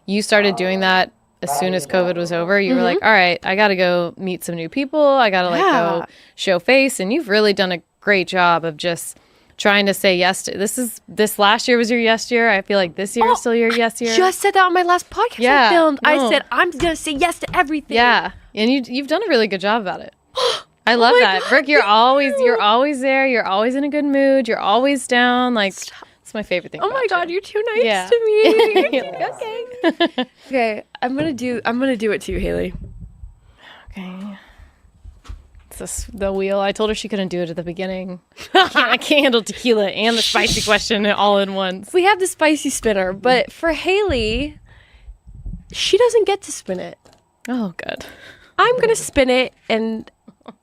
you started doing that as soon as COVID was over. You were like, all right, I got to go meet some new people. I got to like go show face. And you've really done a great job of just trying to say yes to this last year was your yes year. I feel like this year is still your yes year. I just said that on my last podcast I filmed. I said, I'm going to say yes to everything. Yeah. And you've done a really good job about it. I love that. Brooke, you're always there. You're always in a good mood. You're always down. Like, it's my favorite thing. Oh my God, you're too nice to me. Okay. Okay. I'm gonna do it to you, Hailey. Okay. The wheel. I told her she couldn't do it at the beginning. I can't handle tequila and the spicy question all in once. We have the spicy spinner, but for Hailey, she doesn't get to spin it. Oh, good. I'm going to spin it, and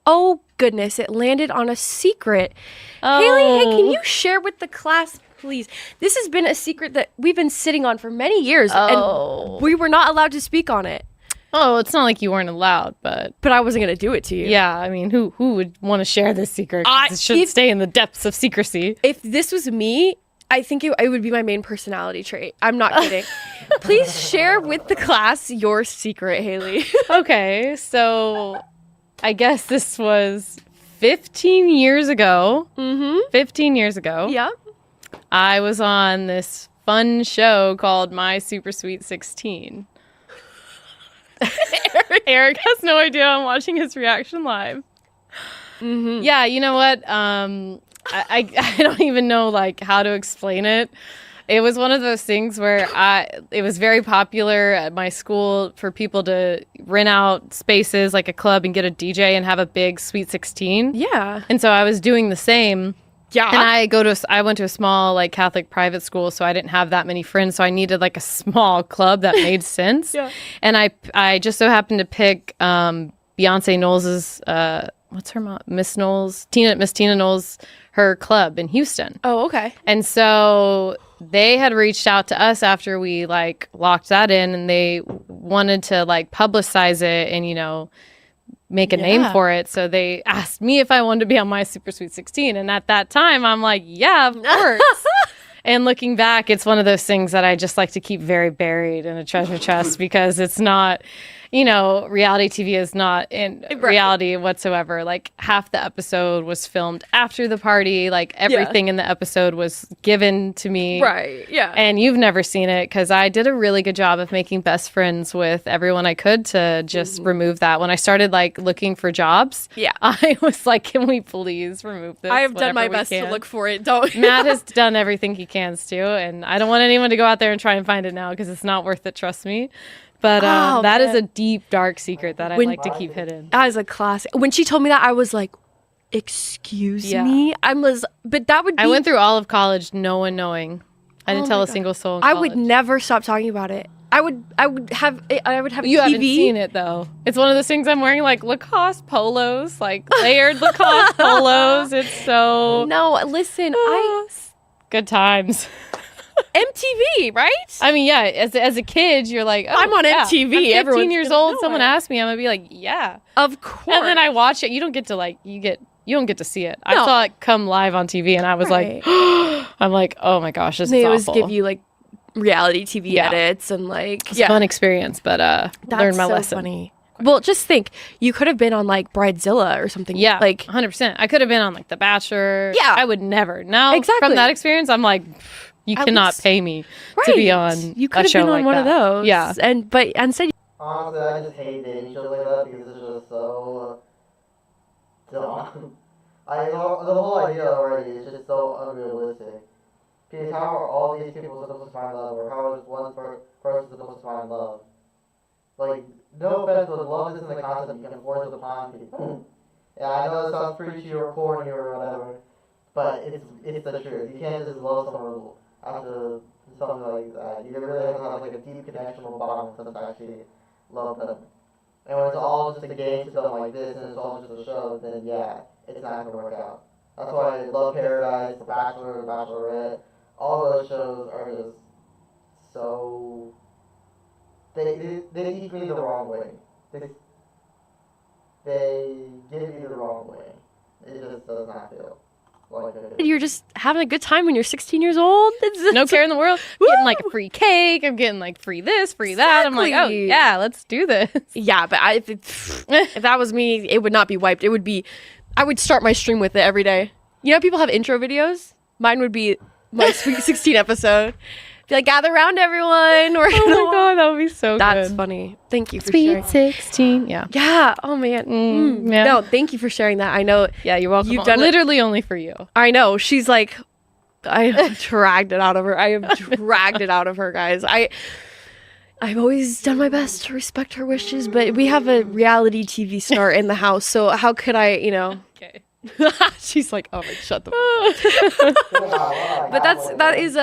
oh, goodness, it landed on a secret. Oh. Hailey, hey, can you share with the class, please? This has been a secret that we've been sitting on for many years, and we were not allowed to speak on it. Oh, it's not like you weren't allowed, but I wasn't going to do it to you. yeah, I mean, who would want to share this secret? 'Cause it should stay in the depths of secrecy. If this was me, I think it would be my main personality trait. I'm not kidding. Please share with the class your secret, Hailey. Okay, so I guess this was 15 years ago. 15 years ago. Yeah. I was on this fun show called My Super Sweet 16. Eric has no idea I'm watching his reaction live. Yeah, you know what? I don't even know like how to explain it. It was one of those things where it was very popular at my school for people to rent out spaces like a club and get a DJ and have a big Sweet 16. Yeah. And so I was doing the same. Yeah. And I went to a small like Catholic private school, so I didn't have that many friends. So I needed like a small club that made sense. Yeah. And I just so happened to pick Beyonce Knowles's what's her mom? Miss Tina Knowles, her club in Houston. Oh, okay. And so they had reached out to us after we like locked that in, and they wanted to like publicize it and make a name for it. So they asked me if I wanted to be on My Super Sweet 16. And at that time, I'm like, yeah, of course. And looking back, it's one of those things that I just like to keep very buried in a treasure chest because it's not, reality TV is not in reality whatsoever. Like half the episode was filmed after the party. Like everything in the episode was given to me. Right. Yeah. And you've never seen it because I did a really good job of making best friends with everyone I could to just remove that. When I started like looking for jobs, I was like, can we please remove this? I have done my best to look for it. Don't. Matt has done everything he can to, and I don't want anyone to go out there and try and find it now because it's not worth it. Trust me. But that is a deep, dark secret that I like to keep hidden. That is a classic. When she told me that, I was like, excuse me? But that would be... I went through all of college, no one knowing. I didn't tell a single soul in college. I would never stop talking about it. I would have You TV. haven't seen it, though. It's one of those things I'm wearing, like, Lacoste polos, like, layered Lacoste polos. It's so... No, listen, Good times. MTV, right? I mean, yeah, as a kid, you're like, oh, I'm on MTV. I'm 15 Everyone's years gonna old. know Someone it. asked me, I'm gonna be like, yeah, of course. And then I watch it. You don't get to like, you don't get to see it. I saw it come live on TV, and I was like, I'm like, oh my gosh, this is awful. They always give you like reality TV edits and like it's a fun experience, but learned my lesson. Funny. Well, just think, you could have been on like Bridezilla or something. Yeah, like 100%. I could have been on like The Bachelor. Yeah, I would never. Now, exactly. From that experience, I'm like, you cannot pay me to be on you could a have show been on like one that. of those. Yeah, but instead. Honestly, I just hate dating shows like that because it's just so dumb. The whole idea already is just so unrealistic. Because how are all these people supposed to find love, or how is one person supposed to find love? Like, no offense, but love isn't the concept you can force upon people. Yeah, I know it sounds preachy or corny or whatever, but it's the truth. You can't just love someone after something like that. You really have to have like a deep connection or bond with them to actually love them. And when it's all just a game to them like this and it's all just a show, then yeah, it's not going to work out. That's why I love Paradise, The Bachelor, The Bachelorette. All those shows are just so... They teach me the wrong way. They give me the wrong way. It just does not feel like it is. You're just having a good time when you're 16 years old. No care in the world. I'm getting like a free cake. I'm getting like free this, free that. I'm like, oh yeah, let's do this. Yeah, but if that was me, it would not be wiped. It would be, I would start my stream with it every day. You know, people have intro videos. Mine would be my Sweet 16 episode. Be like, gather around, everyone. We're oh my god, that would be so good. That's funny. Thank you for Sweet sharing. 16. Yeah. Yeah. Oh man. Yeah. No, thank you for sharing that. I know. Yeah, you're welcome. You've done literally only for you. I know. She's like, I have dragged it out of her. I have dragged it out of her, guys. I've always done my best to respect her wishes, but we have a reality TV star in the house, so how could I, Okay. She's like, oh, shut the fuck up. But that is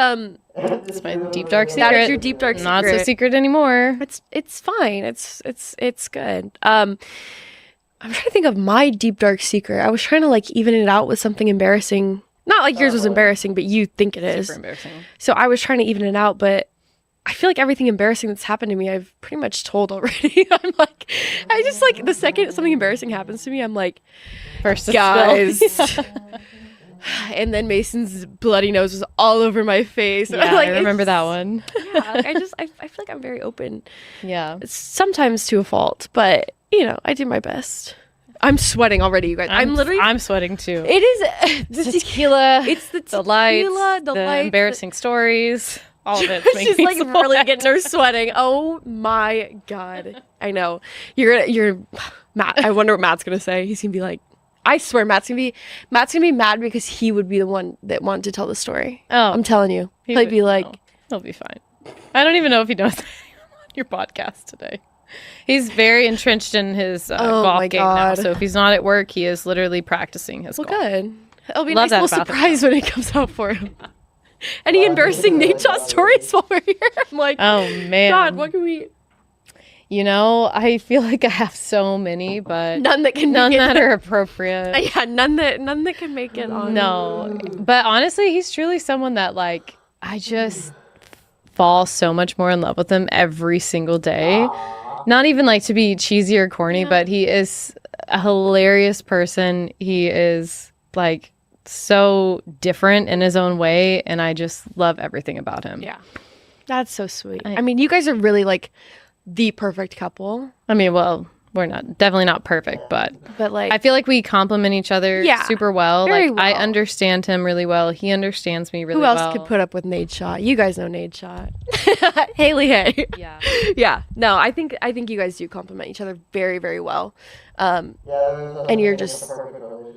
It's my deep dark secret. that is your deep dark secret. Not so secret anymore. It's fine. It's good. I'm trying to think of my deep dark secret. I was trying to like even it out with something embarrassing. Not like yours was embarrassing, but you think it is. Super embarrassing. So I was trying to even it out, but I feel like everything embarrassing that's happened to me, I've pretty much told already. I'm like, I just like the second something embarrassing happens to me, I'm like, First to guys. spill. And then Mason's bloody nose was all over my face. Yeah, Like, I remember that one. Yeah, I feel like I'm very open. Yeah. It's sometimes to a fault, but I did my best. I'm sweating already, you guys. I'm sweating too. It is the tequila. It's the the lights. tequila, the lights, embarrassing stories. All of it. She's like really getting her sweating. Oh my god! I know you're Matt. I wonder what Matt's gonna say. He's gonna be like, I swear, Matt's gonna be mad because he would be the one that wanted to tell the story. Oh, I'm telling you, he'll be like, he'll be fine. I don't even know if he knows on your podcast today. He's very entrenched in his golf game now. So if he's not at work, he is literally practicing his golf. Good. It'll be a Love nice little that about him. surprise when it comes out for him. Any embarrassing Nate shot stories while we're here? I'm like, Oh man, God, what can we? I feel like I have so many, but None that are appropriate. Yeah, none that can make it on. No, but honestly, he's truly someone that like I just fall so much more in love with him every single day. Not even like to be cheesy or corny, but he is a hilarious person. He is like so different in his own way, and I just love everything about him. Yeah, that's so sweet. I mean, you guys are really like the perfect couple. I mean, well, we're definitely not perfect, but like I feel like we complement each other super well. Very like I well. understand him really well. He understands me really well. Who else could put up with Nate Shot? You guys know Nate Shot. Hailey, hey. Yeah. Yeah. No, I think you guys do complement each other very, very well. And you're just,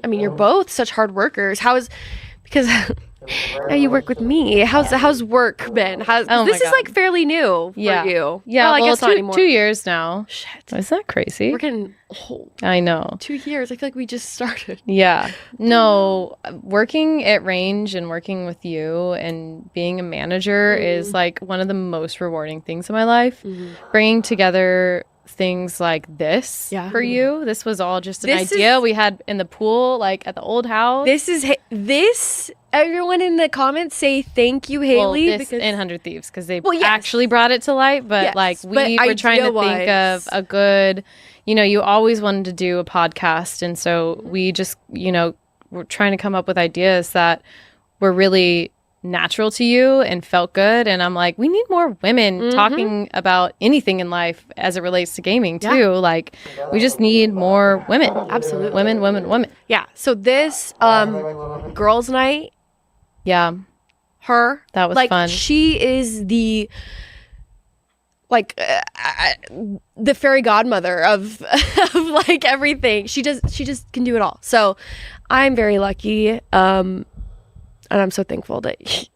I mean, you're both such hard workers. Because now you work with me. How's work been? This is like fairly new for you. Yeah, well, I well, guess not anymore. 2 years now. Shit. Is that crazy? We're getting old. I know. 2 years. I feel like we just started. Yeah. No, working at Range and working with you and being a manager is like one of the most rewarding things in my life. Bringing together things like this for you. This was all just an idea we had in the pool, like at the old house. This everyone in the comments say thank you, Hailey. Well, this and 100 Thieves because they actually brought it to light. But like we were trying to think of a good, you always wanted to do a podcast. And so we just, we're trying to come up with ideas that were really natural to you and felt good. And I'm like, we need more women talking about anything in life as it relates to gaming too. Like we just need more women. Absolutely. Women. Yeah. So this girls' night. Yeah. Her. That was like, fun. She is the the fairy godmother of like everything. She just can do it all. So I'm very lucky. And I'm so thankful that,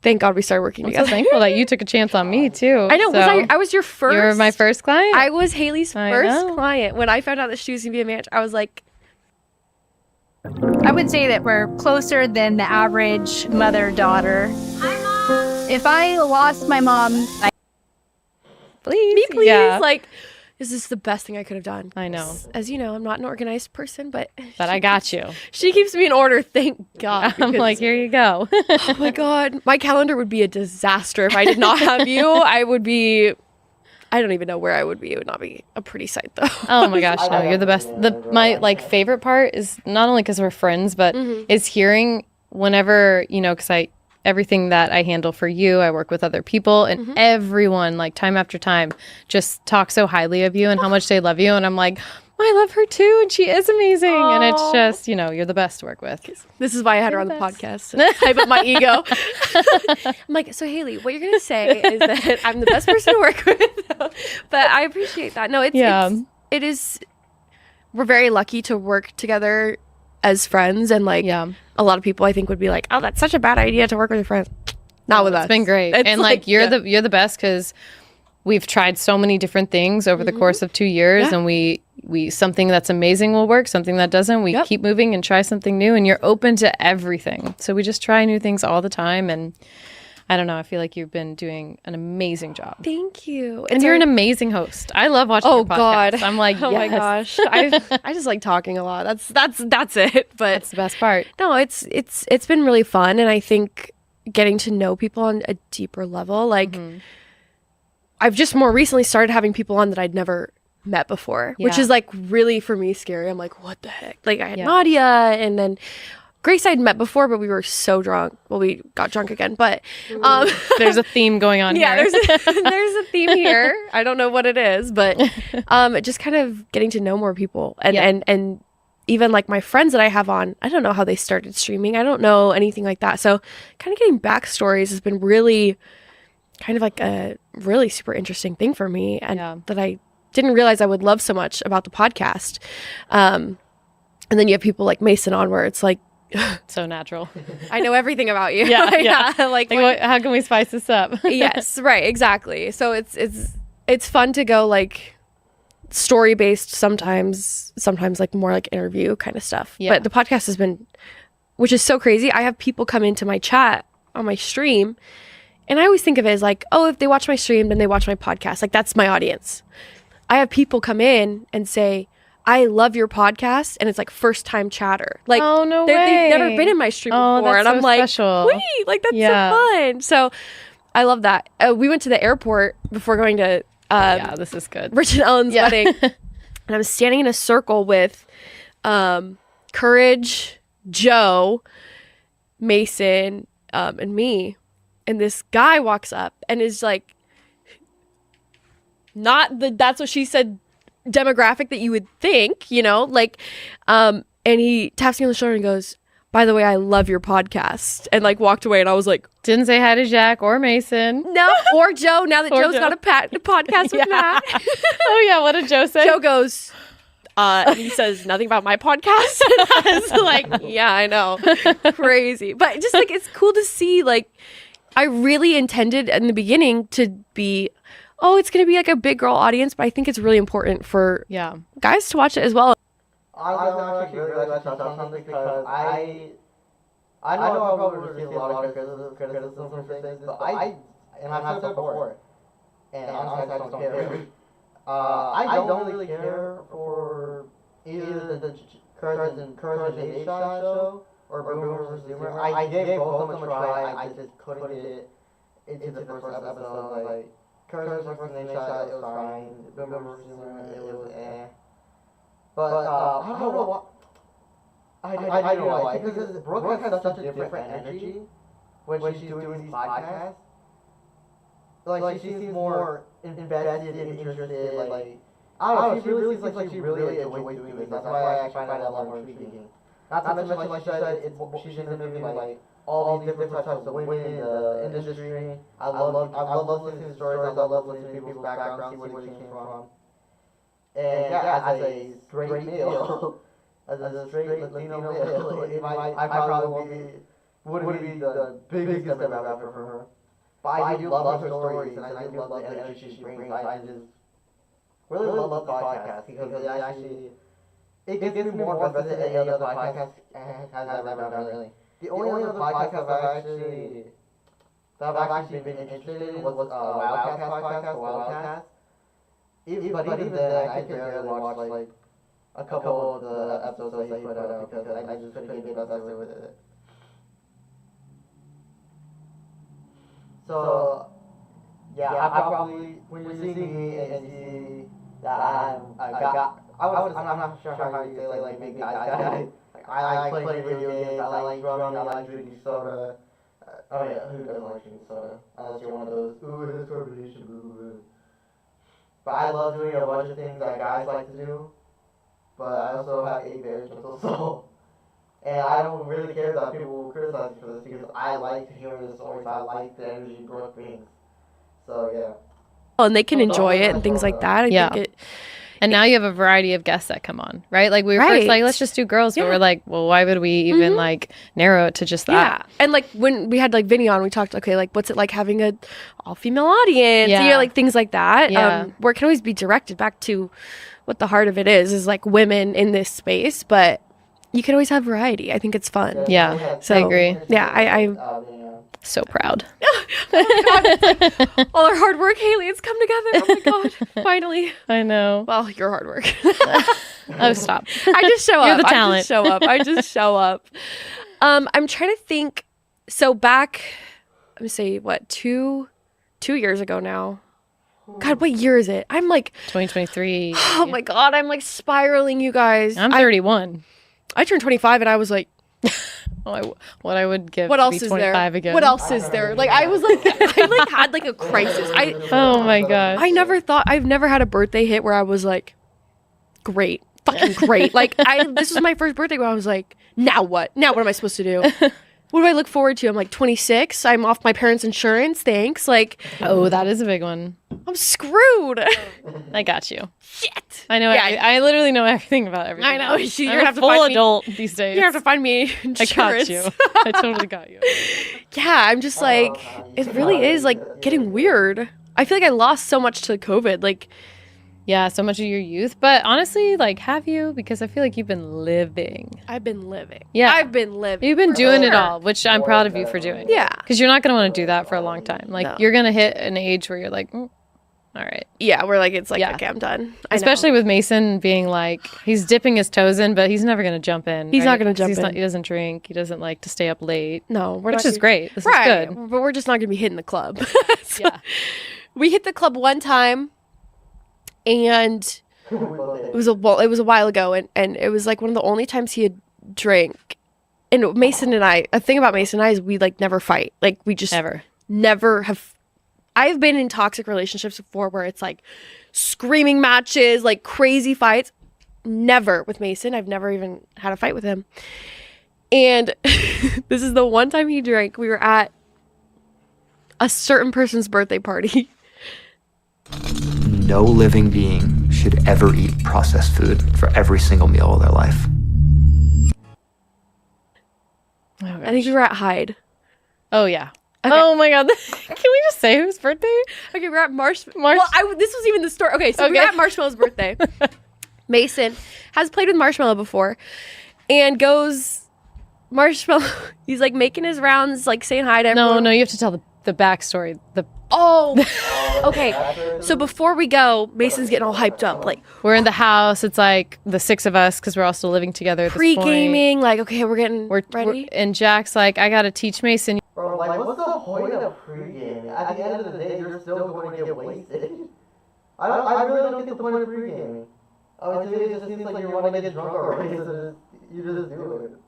thank God we started working together. I'm so thankful that you took a chance on me too. I know. I was your first. You were my first client. I was Hailey's first client. When I found out that she was going to be a manager, I was like. I would say that we're closer than the average mother-daughter. Hi, Mom. If I lost my mom, please. Yeah. Like, is this the best thing I could have done? I know. As you know, I'm not an organized person, but I got you. She keeps me in order, thank God. I'm like, here you go. Oh my God. My calendar would be a disaster if I did not have you. I don't even know where I would be. It would not be a pretty sight though. Oh my gosh, no, you're the best. My favorite part is not only because we're friends, but is hearing whenever, because everything that I handle for you, I work with other people, and everyone, like time after time, just talk so highly of you and how much they love you. And I'm like, I love her too, and she is amazing. Aww. And it's just, you're the best to work with. This is why I had her on the podcast. Hype up my ego. I'm like, so Hailey, what you're going to say is that I'm the best person to work with. But I appreciate that. No, it is, we're very lucky to work together as friends. And a lot of people I think would be like, oh, that's such a bad idea to work with your friends. Not with us. It's been great. And you're the best because we've tried so many different things over the course of 2 years, and we something that's amazing will work, something that doesn't, we keep moving and try something new, and you're open to everything. So we just try new things all the time, and I don't know, I feel like you've been doing an amazing job. Thank you. And you're an amazing host. I love watching your podcast. God. I'm like, oh my gosh. I just like talking a lot. That's it. But that's the best part. No, it's been really fun, and I think getting to know people on a deeper level, like I've just more recently started having people on that I'd never met before, which is like really for me scary. I'm like, what the heck? Like I had Nadia, and then Grace I'd met before, but we were so drunk. Well, we got drunk again, but there's a theme going on here. There's a theme here. I don't know what it is, but just kind of getting to know more people, and even like my friends that I have on, I don't know how they started streaming. I don't know anything like that. So kind of getting backstories has been really kind of like a really super interesting thing for me, and that I didn't realize I would love so much about the podcast. And then you have people like Mason on, where it's like, so natural. I know everything about you. Like how can we spice this up? Yes, right, exactly. So it's fun to go like story based sometimes like more like interview kind of stuff. But the podcast has been, which is so crazy. I have people come into my chat on my stream, and I always think of it as like, oh, if they watch my stream, then they watch my podcast. Like that's my audience. I have people come in and say, I love your podcast, and it's like first time chatter. Like, oh, no way. They've never been in my stream before, and I'm like, special. Wait, like that's so fun. So I love that. We went to the airport before going to this is good. Rich and Ellen's wedding, and I was standing in a circle with Courage, Joe, Mason, and me, and this guy walks up and is like, not the that's what she said demographic that you would think, you know, like and he taps me on the shoulder and goes, by the way, I love your podcast, and like walked away, and I was like, didn't say hi to Jack or Mason. No, or Joe, now that Joe's got a podcast with Matt. Oh yeah, what did Joe say? Joe goes, and he says nothing about my podcast. And I was like, yeah, I know. Crazy. But just like it's cool to see, like I really intended in the beginning to be, oh, it's going to be like a big girl audience, but I think it's really important for guys to watch it as well. I actually really like to touch on something because I know I probably received a lot of criticism for saying this, but and I've had stuff before, and honestly I just don't care. I don't really care for either the Courage and Age show or Boomer vs. Zoomer. I gave both of them a try. I just couldn't get into the first episode. Like Courage vs. Age shot, it was fine. Boomer vs. Zoomer, it was eh. But I don't know what. I don't know why. Because Brooke has such a different energy when she's doing these podcasts. Like she seems more invested and interested. Like I don't know. She really seems like she really enjoys doing this. That's why I actually find it a lot more intriguing. Not to mention, like she said, she's interviewing like all these different types of women in the industry. I love listening to stories. I love listening to people's backgrounds, see where they came from. And as a straight male, as a straight Latino male, I probably wouldn't be the biggest demographic for her. But I do love her stories, and I do love the energy she brings. I just really love the podcast because it gets me more invested than any other podcast has ever done, really. The only other podcast that I've actually been interested in was Wildcast podcast, the Wildcast. But even then, I could barely watch like a couple of the episodes that he put out because I just couldn't get invested with it. So, yeah, I probably, when you see me and see that I'm not sure how you say like big guy. I like playing video games, I like drumming, I like drinking soda. Oh yeah, who doesn't like drinking soda? Unless you're one of those, ooh, this carbonation, ooh. But I love doing a bunch of things that guys like to do. But I also have a very gentle soul. And I don't really care that people will criticize me for this because I like to hear the stories. I like the energy Brooke brings. So yeah. And they can enjoy it and things like that. I think And now you have a variety of guests that come on, right? Like we were first like, let's just do girls, but we're like, well, why would we even like narrow it to just that? Yeah. And like when we had like Vinny on, we talked, okay, like what's it like having a all female audience? Yeah. You know, like things like that. Yeah. Where it can always be directed back to what the heart of it is like women in this space, but you can always have variety. I think it's fun. Yeah. So, I agree. Yeah. I So proud. all our hard work, Hailey, it's come together. Oh my God. Finally. I know. Well, your hard work. Oh, stop. I just show You're up. the talent. I just show up. I'm trying to think. So back, let me say, what, two years ago now. God, what year is it? I'm like 2023. Oh my God, I'm like spiraling, you guys. I'm 31. I turned 25 and I was like, what I would give what to else be is 25 there? again. What else is there? Like I was like, I like had like a crisis. Oh my God. I've never had a birthday hit where I was like, great, fucking great. Like this was my first birthday where I was like, now what? Now what am I supposed to do? What do I look forward to? I'm like 26. I'm off my parents' insurance. Thanks. Like, oh, that is a big one. I'm screwed. I got you. Shit. I know. Yeah. I literally know everything about everything. I know. I'm You're gonna have to full find adult these days. You have to find me insurance. I got you. I totally got you. Yeah, I'm just like, it really is like getting weird. I feel like I lost so much to COVID. Like, yeah, so much of your youth. But honestly, like, have you? Because I feel like you've been living. I've been living. Yeah. I've been living. You've been doing it all, which I'm proud of you for doing. Yeah. Because you're not going to want to do that for a long time. Like, you're going to hit an age where you're like, all right. Yeah, where like it's like, okay, I'm done. Especially with Mason being like, he's dipping his toes in, but he's never going to jump in. He's not going to jump in. He doesn't drink. He doesn't like to stay up late. No, which is great. This is good. But we're just not going to be hitting the club. So, yeah. We hit the club one time, and it was a while ago, and it was like one of the only times he had drank. And Mason and I, a thing about Mason and I is we like never fight. Like we just never have. I've been in toxic relationships before where it's like screaming matches, like crazy fights. Never with Mason. I've never even had a fight with him. And this is the one time he drank. We were at a certain person's birthday party. No living being should ever eat processed food for every single meal of their life. I think we were at Hyde. Oh, yeah. Okay. Oh, my God. Can we just say whose birthday? Okay, we're at Well, this was even the story. Okay, so we were at Marshmallow's birthday. Mason has played with Marshmallow before and goes, Marshmallow, he's like making his rounds, like saying hi to everyone. No, you have to tell the backstory. Okay. So before we go, Mason's getting all hyped up. Like, we're in the house. It's like the six of us because we're all still living together at this point. Pre-gaming, like, okay, we're getting ready. And Jack's like, I got to teach Mason. Bro, like, what's the point of pre-gaming? At the end of the day, you're still going to get wasted. I really don't get the point of pre-gaming. Oh, to me, it just seems like you want to get drunk already, so you just do it.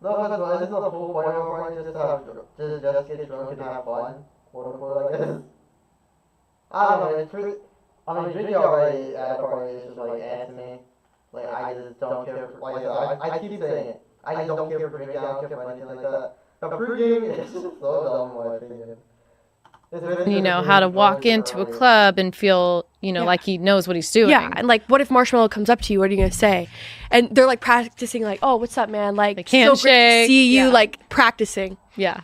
No, but isn't the whole point of a party just get drunk and have fun? Quote unquote, I guess. I don't know, drinking already at a party is just like me. Like, I just don't care for, like I keep saying it. I don't care for drinking, I don't care for anything like that. But pre-gaming is just so dumb, in my opinion. You know, how to walk into a club and feel, like he knows what he's doing. Yeah, and like, what if Marshmallow comes up to you? What are you going to say? And they're like practicing, like, oh, what's up, man? Like handshake. So great to see you, like, practicing. Yeah.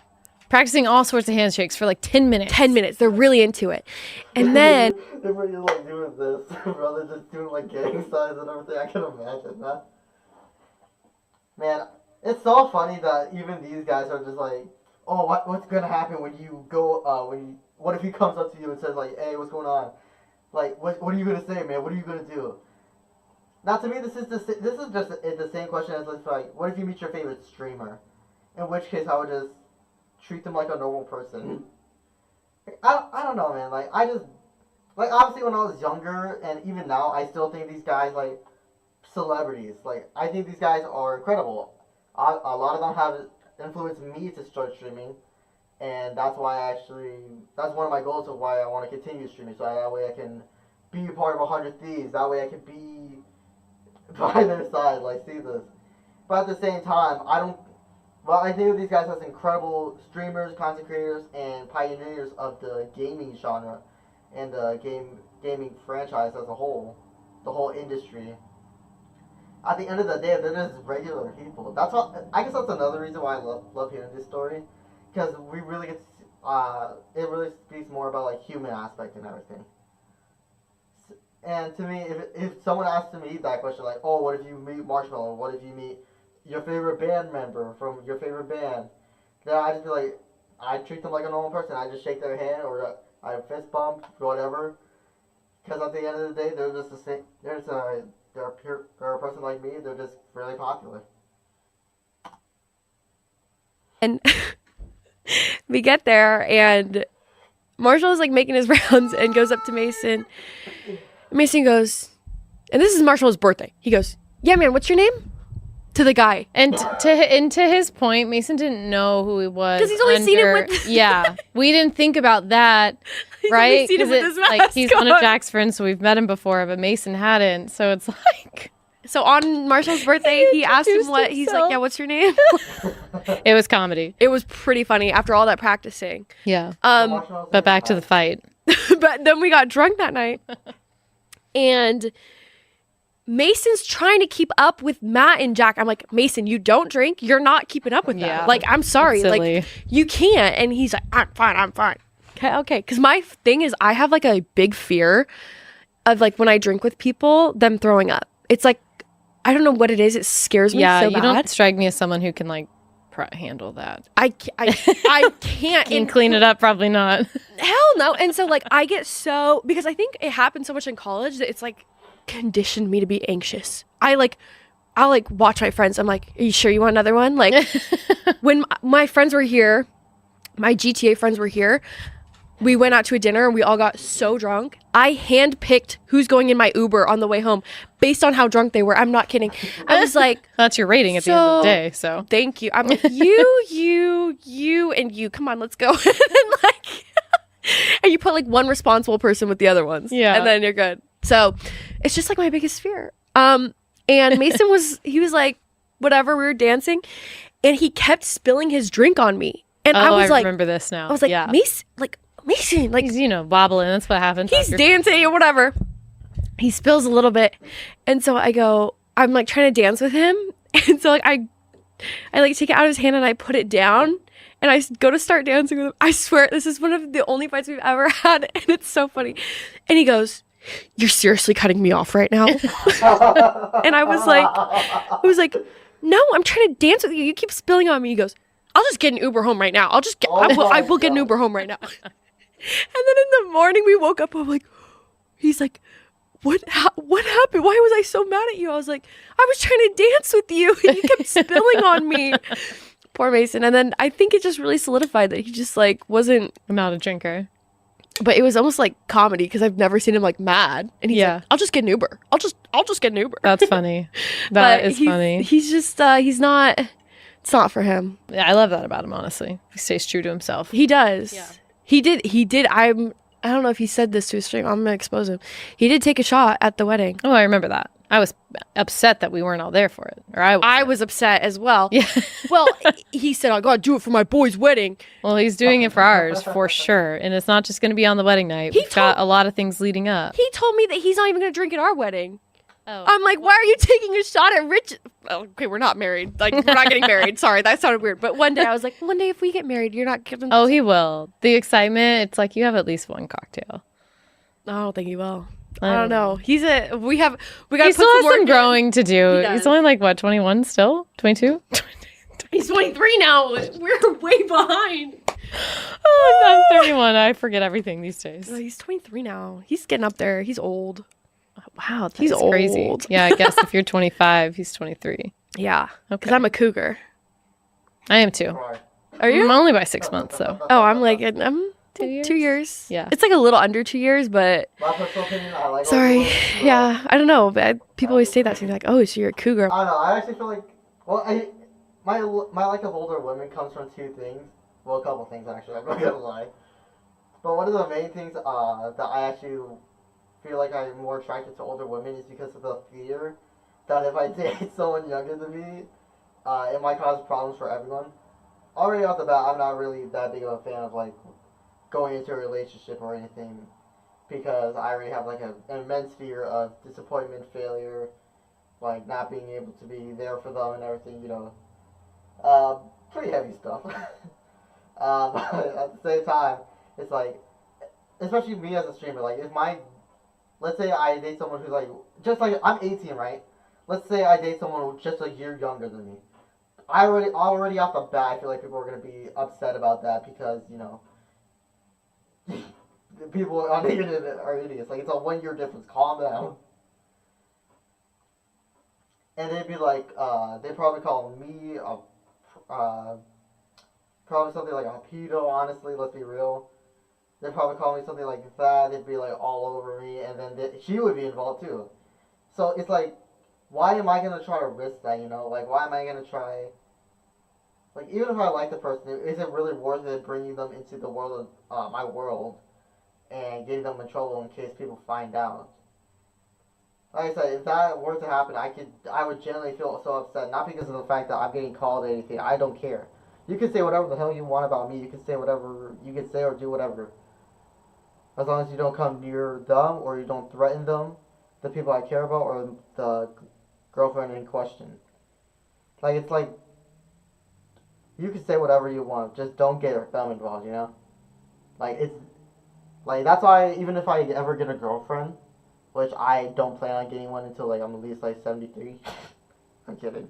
Practicing all sorts of handshakes for like 10 minutes. 10 minutes. They're really into it. And then... They were just like doing this, rather just doing like gang signs and everything. I can imagine that. Man, it's so funny that even these guys are just like, oh, what's gonna happen when you go, what if he comes up to you and says like, hey, what's going on? Like, what are you gonna say, man? What are you gonna do? Now, to me, this is just the same question as like, what if you meet your favorite streamer? In which case, I would just treat them like a normal person. I don't know, man. Like, I just, like, obviously when I was younger, and even now, I still think these guys, like, celebrities. Like, I think these guys are incredible. A lot of them have influenced me to start streaming, and that's why that's one of my goals of why I want to continue streaming, so that way I can be a part of 100 Thieves, that way I can be by their side, like, see this. But at the same time, I think of these guys as incredible streamers, content creators, and pioneers of the gaming genre and the gaming franchise as a whole, the whole industry. At the end of the day, they're just regular people. That's what I guess that's another reason why I love hearing this story, because we really get it really speaks more about like human aspect and everything. And to me, if someone asked me that question, like, oh, what if you meet Marshmallow? What if you meet your favorite band member from your favorite band? Then I just be like, I treat them like a normal person. I just shake their hand or I fist bump, whatever. Because at the end of the day, they're just the same. They're a person like me. They're just really popular. And we get there, and Marshall is like making his rounds and goes up to Mason. Mason goes, and this is Marshall's birthday. He goes, yeah, man, what's your name? To the guy. And to his point, Mason didn't know who he was. Because he's only seen him with... Yeah. We didn't think about that, right? He's only seen him with his mask like, he's on. one of Jack's friends, so we've met him before, but Mason hadn't. So it's like... So on Marshall's birthday, he asked him what... He's like, yeah, what's your name? It was comedy. It was pretty funny after all that practicing. Yeah. But back to the fight. But then we got drunk that night. And... Mason's trying to keep up with Matt and Jack. I'm like, Mason, you don't drink. You're not keeping up with that. Yeah. Like, I'm sorry. Like, you can't. And he's like, I'm fine. Okay. Because my thing is, I have like a big fear of like when I drink with people, them throwing up. It's like, I don't know what it is. It scares me so bad. Yeah, you don't strike me as someone who can like handle that. I can't. Can clean it up? Probably not. Hell no. And so like, I get so, because I think it happened so much in college that it's like, conditioned me to be anxious. I'll watch my friends. I'm like, are you sure you want another one? Like when my friends were here, my GTA friends were here, we went out to a dinner and we all got so drunk. I handpicked who's going in my Uber on the way home based on how drunk they were. I'm not kidding. I was like, that's your rating at the end of the day. So thank you. I'm like, you, and you. Come on, let's go. And then like, and you put like one responsible person with the other ones. Yeah. And then you're good. So it's just like my biggest fear. And Mason was like, whatever, we were dancing and he kept spilling his drink on me. And I was like, remember this now. I was like, yeah. Mason, like, he's, wobbling. That's what happens. He's dancing or whatever. He spills a little bit. And so I'm like trying to dance with him. And so like, I like take it out of his hand and I put it down. And I go to start dancing with him. I swear, this is one of the only fights we've ever had. And it's so funny. And he goes, you're seriously cutting me off right now? And I was like, no, I'm trying to dance with you. You keep spilling on me. He goes, I'll just get an Uber home right now. I will get an Uber home right now. And then in the morning we woke up, he's like, what happened? Why was I so mad at you? I was like, I was trying to dance with you and you kept spilling on me. Poor Mason. And then I think it just really solidified that he just like wasn't. I'm not a drinker. But it was almost like comedy because I've never seen him like mad. And he's like, I'll just get an Uber. I'll just get an Uber. That's funny. That is funny. He's just, he's not, it's not for him. Yeah, I love that about him, honestly. He stays true to himself. He does. Yeah. He did. I don't know if he said this to his stream. I'm going to expose him. He did take a shot at the wedding. Oh, I remember that. I was upset that we weren't all there for it. Or I was upset as well. Yeah. Well, he said, I got to do it for my boy's wedding. Well, he's doing it for ours, for sure. And it's not just going to be on the wedding night. We've got a lot of things leading up. He told me that he's not even going to drink at our wedding. Oh. I'm like, why are you taking a shot at Rich? Well, okay, we're not married. Like, we're not getting married. Sorry, that sounded weird. But one day I was like, one day if we get married, you're not giving. Oh, he will. The excitement, it's like you have at least one cocktail. I don't think he will. I don't know. We got He still has some growing to do. He's only like, what, 21 still? 22? He's 23 now. We're way behind. Oh, I'm 31. I forget everything these days. He's 23 now. He's getting up there. He's old. Wow, he's old. Crazy. Yeah, I guess if you're 25, he's 23. Yeah, because I'm a cougar. I am too. Are you? I'm only by 6 months, though. Oh, I'm like, I'm 2 years. Yeah. It's like a little under 2 years, but sorry. Yeah, I don't know. But people always say that to me, like, oh, so you're a cougar. I don't know. I actually feel like, my like of older women comes from two things. Well, a couple things actually. I'm not gonna lie. But one of the main things that I actually feel like I'm more attracted to older women is because of the fear that if I date someone younger than me, it might cause problems for everyone. Already off the bat, I'm not really that big of a fan of like going into a relationship or anything because I already have like an immense fear of disappointment, failure, like not being able to be there for them and everything, pretty heavy stuff. But at the same time, it's like, especially me as a streamer, like let's say I date someone who's like, just like, I'm 18, right? Let's say I date someone who's just a year younger than me. Already off the bat, I feel like people are going to be upset about that because, people on the internet are idiots. Like, it's a 1 year difference. Calm down. And they'd be like, they'd probably call me probably something like a pedo, honestly, let's be real. They'd probably call me something like that. They'd be like all over me, and then she would be involved too. So it's like, why am I gonna try to risk that? Like, why am I gonna try? Like, even if I like the person, is it really worth it bringing them into the world of my world and getting them in trouble in case people find out? Like I said, if that were to happen, I would generally feel so upset, not because of the fact that I'm getting called or anything. I don't care. You can say whatever the hell you want about me. You can say whatever you can say or do whatever. As long as you don't come near them or you don't threaten them, the people I care about, or the girlfriend in question. Like, it's like, you can say whatever you want, just don't get them involved, Like, it's, like, that's why even if I ever get a girlfriend, which I don't plan on getting one until, like, I'm at least, like, 73. I'm kidding.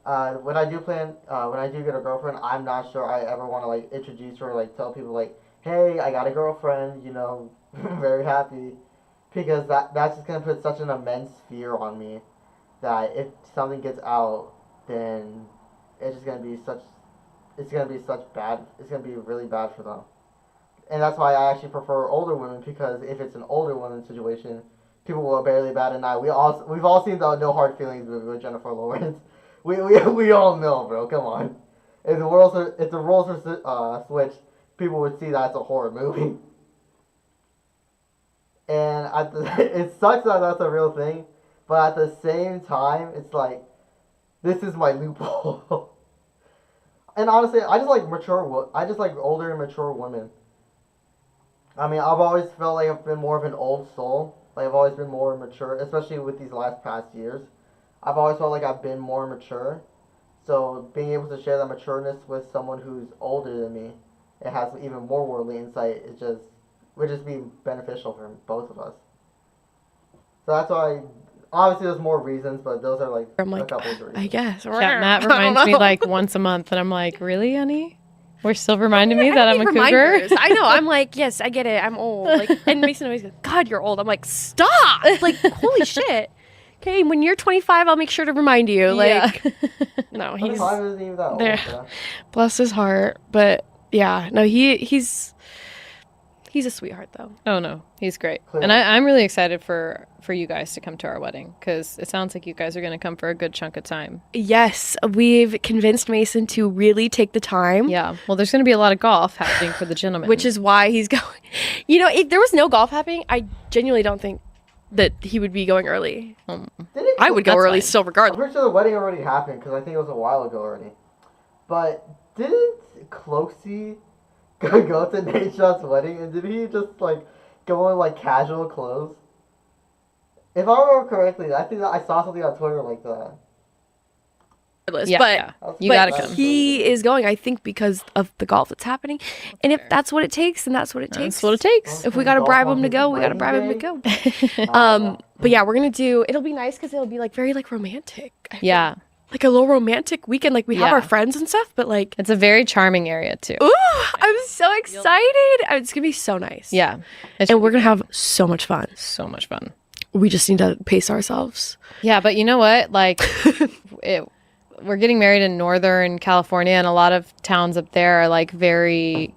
When I do get a girlfriend, I'm not sure I ever want to, like, introduce her, like, tell people, like, hey, I got a girlfriend, very happy. Because that's just going to put such an immense fear on me that if something gets out, then it's just going to be it's going to be really bad for them. And that's why I actually prefer older women, because if it's an older woman situation, people will barely bat an eye. We've all seen the No Hard Feelings movie with Jennifer Lawrence. We all know, bro. Come on. If the roles are switched, people would see that's a horror movie. And it sucks that that's a real thing, but at the same time, it's like, this is my loophole. And honestly, I just like older and mature women. I mean, I've always felt like I've been more of an old soul. Like, I've always been more mature, especially with these past years. I've always felt like I've been more mature. So being able to share that matureness with someone who's older than me, it has even more worldly insight. Would just be beneficial for both of us. So that's why, obviously there's more reasons, but those are like a couple of reasons. I guess. Yeah, Matt reminds me like once a month, and I'm like, really, honey? We're still reminding me that I'm a cougar? I know. I'm like, yes, I get it. I'm old. Like, and Mason always goes, God, you're old. I'm like, stop. Like, holy shit. Okay, when you're 25, I'll make sure to remind you. Like, no, he's 25 isn't even that old. there. Yeah. Bless his heart. But yeah, no, he's a sweetheart though. Oh no, he's great. Clearly. And I'm really excited for you guys to come to our wedding, because it sounds like you guys are going to come for a good chunk of time. Yes, we've convinced Mason to really take the time. Yeah, well, there's going to be a lot of golf happening for the gentleman. Which is why he's going. If there was no golf happening, I genuinely don't think that he would be going early. I would go early still I'm regardless. pretty sure the wedding already happened, because I think it was a while ago already. But didn't Cloakzy go to Nate Shot's wedding, and did he just like go in like casual clothes? If I remember correctly, I think that I saw something on Twitter like that. Yeah, you gotta come. He is going, I think, because of the golf that's happening. And if that's what it takes, then that's what it takes. That's what it takes. If we gotta bribe him to go, we gotta bribe him to go. But yeah, we're gonna do. It'll be nice because it'll be like very like romantic. I think. Yeah. Like a little romantic weekend. Like we have our friends and stuff, but like it's a very charming area too. Ooh, I'm so excited. It's gonna be so nice. Yeah. And we're gonna have so much fun. So much fun. We just need to pace ourselves. Yeah, but you know what? Like we're getting married in Northern California, and a lot of towns up there are like very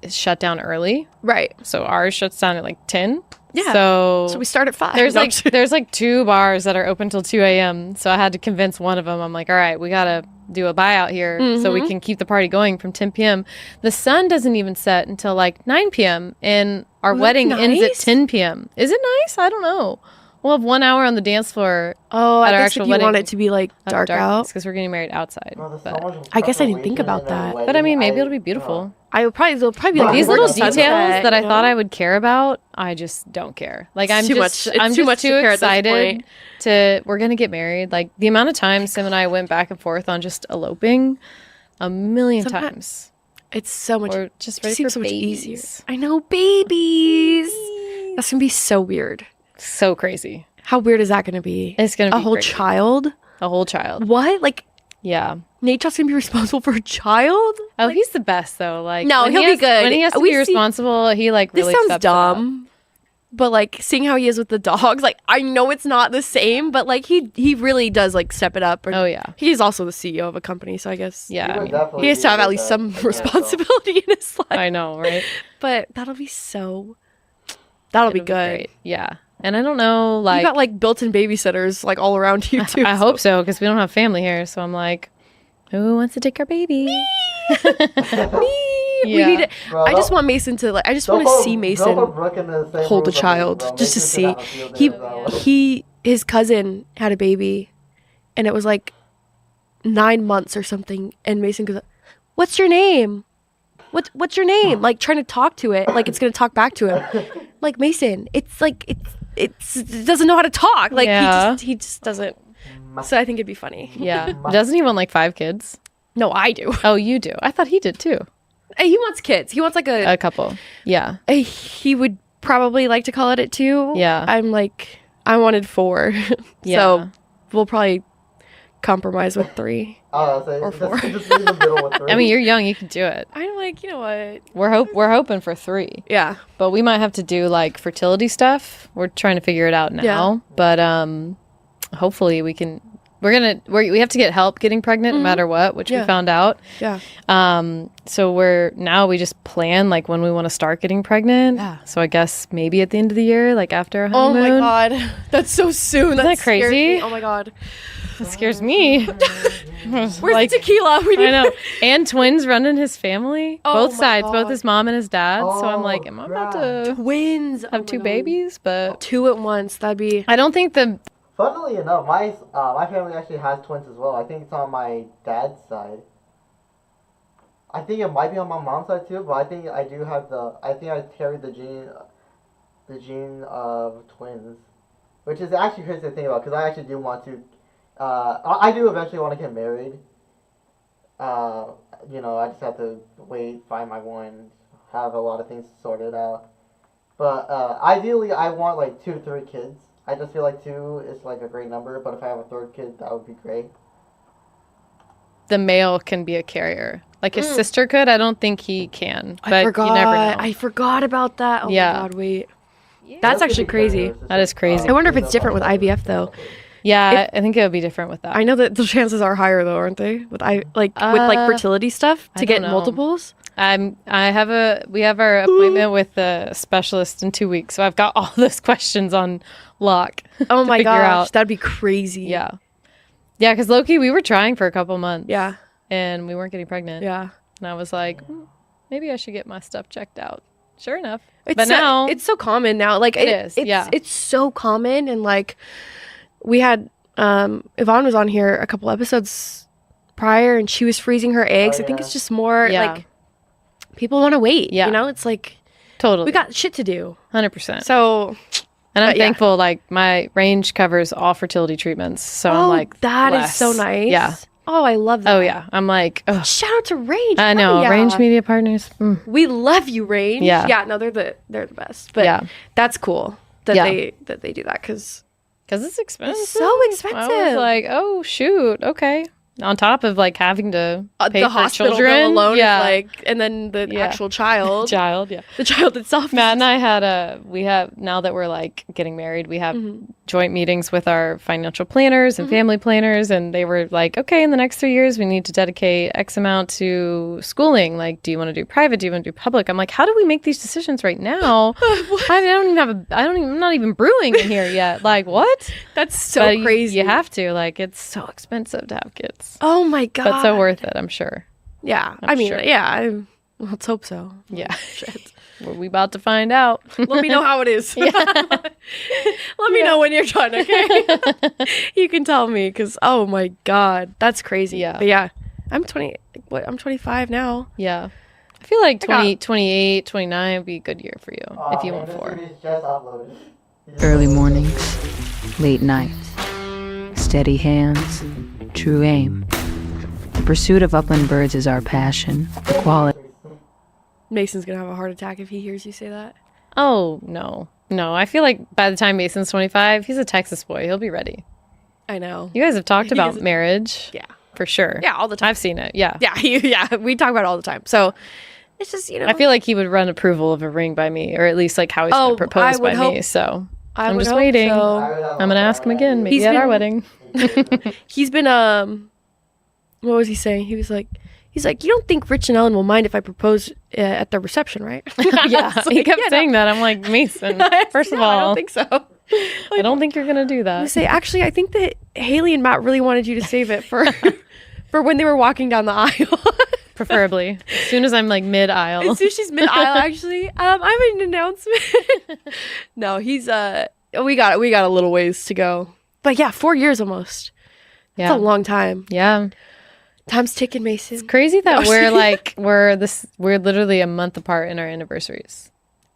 shut down early. Right. So ours shuts down at like 10. Yeah. So we start at 5. There's like 2 bars that are open till 2 a.m. So I had to convince one of them. I'm like, all right, we got to do a buyout here so we can keep the party going from 10 p.m. The sun doesn't even set until like 9 p.m. and our wedding ends at 10 p.m. Is it nice? I don't know. We'll have 1 hour on the dance floor. Oh, at I our guess actual if you wedding. want it to be like dark out. Because we're getting married outside. Bro, But I guess I didn't think about that. I mean, maybe it'll be beautiful. they'll probably be like These little sunset, details that I you know? thought I would care about, I just don't care. Like It's too much. It's too much to care at this excited point. we're gonna get married. Like the amount of times Sim and I went back and forth on just eloping, a million times. It's so much. We're just ready it seems for so much babies. easier. I know, babies. That's gonna be so weird. So crazy. How weird is that gonna be? It's gonna be a whole crazy. child. A whole child. What? Like Yeah. Nate's gonna be responsible for a child? Oh, he's the best though. Like No, when he'll he be has- good. When he has to We be see- responsible, he like This really sounds steps it up. dumb. But like seeing how he is with the dogs, like I know it's not the same, but like he really does like step it up. Oh yeah. He's also the CEO of a company, so I guess Yeah. I mean, he has to have at least some responsibility in his life. I know, right? But that'll be good. Great. Yeah. And I don't know, like You got like built-in babysitters like all around you too. I hope so, because we don't have family here. So I'm like, who wants to take our baby? Me. Yeah. We need it. Bro, I just want Mason to like. I just want to see Mason hold a child, just to see. His cousin had a baby, and it was like 9 months or something. And Mason goes, "What's your name? What's your name?" Like trying to talk to it, like it's gonna talk back to him. Like Mason, it doesn't know how to talk. Like Yeah. he just doesn't. So I think it'd be funny. Yeah. Doesn't he want like 5 kids? No, I do. Oh, you do? I thought he did too. He wants kids. He wants like A couple. Yeah. He would probably like to call it at 2. Yeah. I'm like, I wanted 4. Yeah. So we'll probably compromise with 3. Or 4. Just leave the middle with 3. I mean, you're young. You can do it. I'm like, you know what? We're hoping for 3. Yeah. But we might have to do like fertility stuff. We're trying to figure it out now. Yeah. But hopefully we can. We have to get help getting pregnant no matter what, which we found out. Yeah. So we just plan like when we want to start getting pregnant. Yeah. So I guess maybe at the end of the year, like after our Oh honeymoon. my god, that's so soon. Isn't that scares crazy? me. Oh my god. That scares me. Where's the tequila? We need I know. And twins running his family. Oh Both my sides, God. both his mom and his dad. So I'm like, Oh, am I about to twins. have 2 babies? But 2 at once. That'd be. I don't think Funnily enough, my family actually has twins as well. I think it's on my dad's side. I think it might be on my mom's side too, but I think I do have I think I carry the gene of twins, which is actually crazy to think about because I actually do want to. I do eventually want to get married. I just have to wait, find my one, have a lot of things sorted out. But ideally, I want like 2 to 3 kids. I just feel like 2 is like a great number, but if I have a 3rd kid, that would be great. the male can be a carrier. Like his sister could. I don't think he can. But I forgot. you never know. I forgot about that. Oh Yeah. my god, wait. That's actually crazy. That is crazy. I wonder if it's different with IVF though. Yeah, I think it would be different with that. I know that the chances are higher though, aren't they? With fertility stuff I to don't get know. multiples. We have our appointment with the specialist in 2 weeks, so I've got all those questions on lock. Oh to my figure gosh, out. that'd be crazy. Yeah, because Loki, we were trying for a couple months. Yeah. and we weren't getting pregnant. Yeah. and I was like, maybe I should get my stuff checked out. Sure enough, It's but now it's so common now. Like It is, yeah. It's so common, and like we had Yvonne was on here a couple episodes prior, and she was freezing her eggs. I think it's just more like people want to wait. Yeah. You know, it's like totally we got shit to do. 100%. So, and I'm but yeah. thankful. Like my range covers all fertility treatments, so I'm like, that is blessed. so nice. Yeah. Oh, I love that. Oh yeah. I'm like, ugh. Shout out to Range. I know. Hell yeah. Range Media Partners. We love you, Range. Yeah. Yeah. No, they're the best. But Yeah. that's cool that Yeah. they do that because it's expensive. it's so expensive. I was like, oh shoot, okay. On top of like having to pay the for hospital children bill alone yeah. is like, and then the actual child, yeah. the child itself. Matt and I had now that we're like getting married, we have joint meetings with our financial planners and family planners, and they were like, okay, in the next 3 years, we need to dedicate X amount to schooling. Like, do you want to do private? Do you want to do public? I'm like, how do we make these decisions right now? I'm not even brewing in here yet. Like, what? That's so But crazy. You have to. Like, it's so expensive to have kids. Oh my god. But so worth it, I'm sure. Yeah. I'm I mean, sure. yeah. Let's hope so. Yeah. Shit. We about to find out. Let me know how it is. Let me know when you're done, okay? You can tell me because, oh my God, that's crazy. Yeah. But yeah, I'm 20. I'm 25 now. Yeah. I feel like 28, 29 would be a good year for you if you want This 4. is just uploaded. Early mornings, late nights, steady hands, true aim. The pursuit of upland birds is our passion. The quality. Mason's gonna have a heart attack if he hears you say that. Oh, no. No, I feel like by the time Mason's 25, he's a Texas boy. He'll be ready. I know. You guys have talked He about is- marriage. Yeah. For sure. Yeah, all the time. I've seen it. Yeah. Yeah, yeah. We talk about it all the time. So it's just, you know. I feel like he would run approval of a ring by me, or at least like how he's going to propose by me. So I'm just waiting. So. I'm going to ask him again, maybe He's at our been- wedding. He's been what was he saying? He's like, you don't think Rich and Ellen will mind if I propose at the reception, right? Yeah, he kept saying that. I'm like, Mason, first of all, I don't think so. I don't think you're going to do that. I say, actually, I think that Hailey and Matt really wanted you to save it for for when they were walking down the aisle. Preferably. As soon as I'm like mid-aisle. As soon as she's mid-aisle, actually. I have an announcement. No, he's we got a little ways to go. But yeah, 4 years almost. Yeah. That's a long time. Yeah. Time's ticking, Mason. It's crazy that we're literally a month apart in our anniversaries.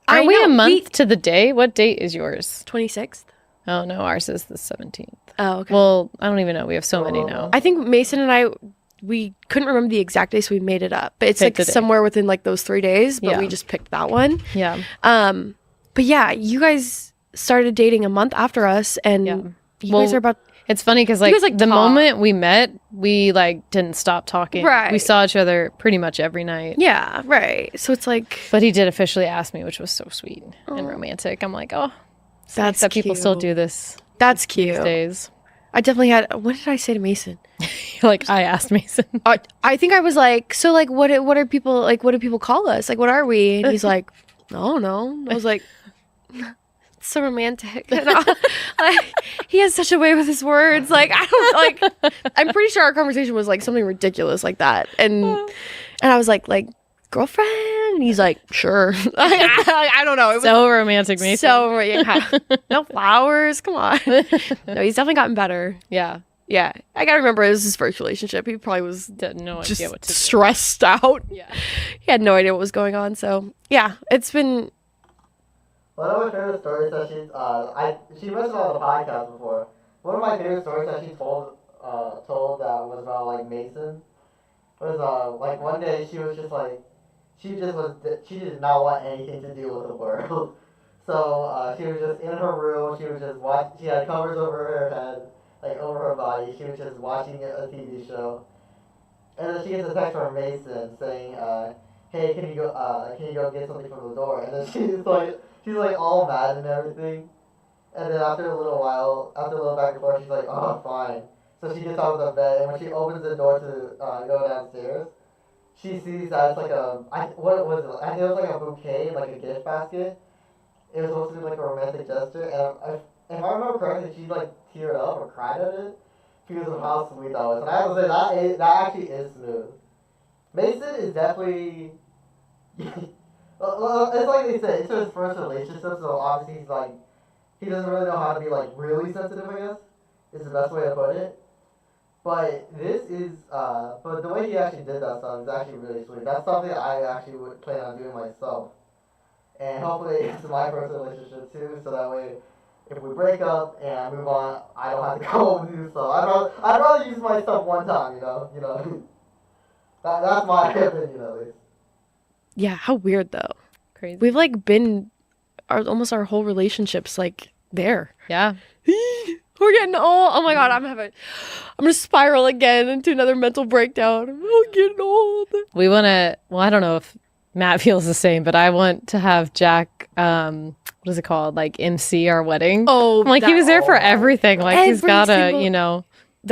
Are we a month to the day? What date is yours? 26th. Oh no, ours is the 17th. Oh, okay. Well, I don't even know. We have so many now. I think Mason and we couldn't remember the exact day, so we made it up. But it's Picked like the day. somewhere within like those 3 days, but Yeah. we just picked that one. Yeah. But yeah, you guys started dating a month after us, and you guys are about. It's funny because You like, guys, like, the talk. moment we met, we like didn't stop talking. Right. We saw each other pretty much every night. Yeah, right. So it's like. But he did officially ask me, which was so sweet and romantic. I'm like, oh, it's nice that people still do this. That's cute. These days. I definitely had. What did I say to Mason? Like I asked Mason. I think I was like, so like, what are people like? What do people call us? Like, what are we? And he's like, I don't know. I was like, it's so romantic. And he has such a way with his words. Like, I don't like. I'm pretty sure our conversation was like something ridiculous like that. And I was like girlfriend. And he's like, sure. I don't know. It was So romantic, Mason. so yeah. No flowers. Come on. No, he's definitely gotten better. Yeah. Yeah, I gotta remember it was his first relationship. He probably was No just idea what to do. stressed out. Yeah. He had no idea what was going on. So yeah, it's been. One of my favorite stories that she mentioned on the podcast before. One of my favorite stories that she told that was about like Mason was like one day she was just like she did not want anything to do with the world. So she was just in her room. She was just watching. She had covers over her head, like over her body. She was just watching a TV show, and then she gets a text from Mason saying, "Hey, can you go get something from the door?" And then she's like all mad and everything. And then after a little back and forth, she's like, "Oh, fine." So she gets out of the bed, and when she opens the door to go downstairs, she sees that it's like what was it? I think it was like a bouquet, like a gift basket. It was supposed to be like a romantic gesture, and if I remember correctly, she like teared up or cried at it because of how sweet that was. And I have to say that actually is smooth. Mason is definitely. It's like they said, it's his first relationship, so obviously he doesn't really know how to be like really sensitive, I guess, is the best way to put it. But but the way he actually did that stuff is actually really sweet. That's something I actually would plan on doing myself. And hopefully it's my first relationship too, so that way if we break up and I move on, I don't have to go and do stuff. I'd rather use my stuff one time, you know. That's my opinion at least. Yeah, how weird though. Crazy. We've like been almost our whole relationships like there. Yeah. We're getting old. Oh my god, I'm gonna spiral again into another mental breakdown. I'm getting old. We want to. Well, I don't know if Matt feels the same, but I want to have Jack. What is it called? Like MC our wedding. Oh, I'm like he was there for everything. Like he's gotta, that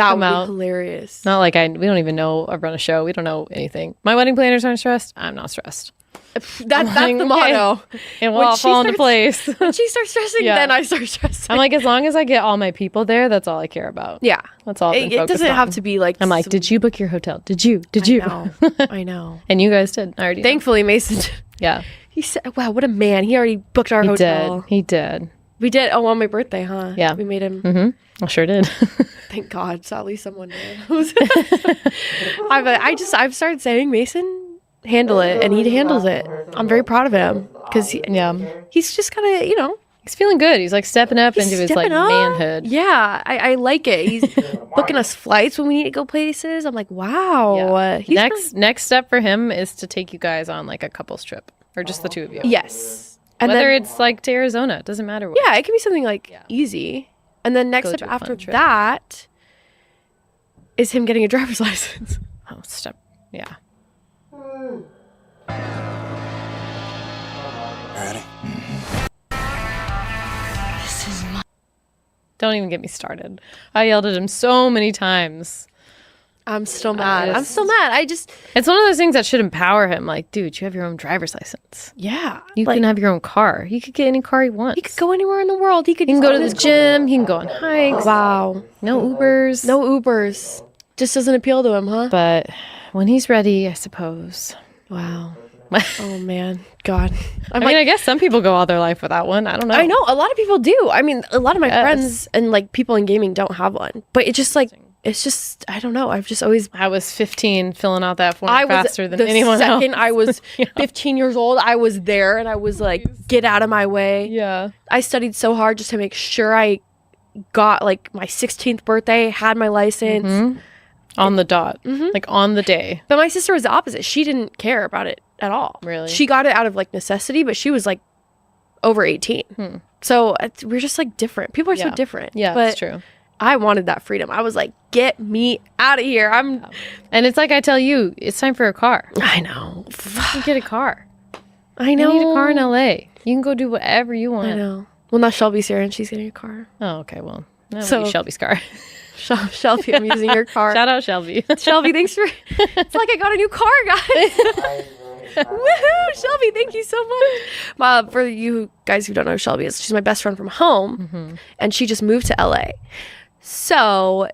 come would out. be hilarious. Not like we don't even know or run a show. We don't know anything. My wedding planners aren't stressed. I'm not stressed. That's the motto. It will all fall into place. When she starts stressing, Yeah. then I start stressing. I'm like, as long as I get all my people there, that's all I care about. Yeah. That's all I've been It focused doesn't on. have to be like. I'm like, did you book your hotel? Did you? I know. And you guys did. I already know. Thankfully, Mason. Yeah. He said, "Wow, what a man! He already booked our hotel." He did. We did. Oh, on my birthday, huh? Yeah. We made him. Mm-hmm. I sure did. Thank God. So at least someone did. I've started saying Mason. handle it, and he handles it. I'm very proud of him because he's just kind of, you know, he's feeling good. He's like stepping up into his like manhood. Yeah, I like it. He's booking us flights when we need to go places. I'm like, wow. Yeah. Next step for him is to take you guys on like a couples trip, or just the two of you. Yes, and whether then, it's like to Arizona, it doesn't matter what. Yeah, it can be something like easy. And then next step after that is him getting a driver's license. Oh, step. Yeah. Ready? Don't even get me started. I yelled at him so many times. I'm still mad. It's one of those things that should empower him. Like, dude, you have your own driver's license. Yeah. You can have your own car. He could get any car he wants. He could go anywhere in the world. He can go to the gym. He can go on hikes. Wow. No Ubers. No Ubers. Just doesn't appeal to him, huh? But when he's ready, I suppose. Wow. Oh, man. God. I guess some people go all their life without one. I don't know. I know. A lot of people do. I mean, a lot of my friends and like people in gaming don't have one. But it's just, I don't know. I've just always... I was 15 filling out that form faster than anyone else. The second I was 15 years old, I was there and I was like, get out of my way. Yeah. I studied so hard just to make sure I got like my 16th birthday, had my license. Mm-hmm. On the dot. Mm-hmm. Like on the day. But my sister was the opposite. She didn't care about it at all. Really? She got it out of like necessity, but she was like over 18. So we're just like different. People are so different. Yeah, that's true. I wanted that freedom. I was like, get me out of here. And it's like I tell you, it's time for a car. I know. You get a car. I know. You need a car in LA. You can go do whatever you want. I know. Well, now Shelby's here and she's getting a car. Oh, okay. Well, that'll be Shelby's car. Shelby, I'm using your car. Shout out Shelby. Shelby, thanks for... It's like I got a new car, guys. Woohoo! Shelby, thank you so much. For you guys who don't know who Shelby is, she's my best friend from home, and she just moved to LA. So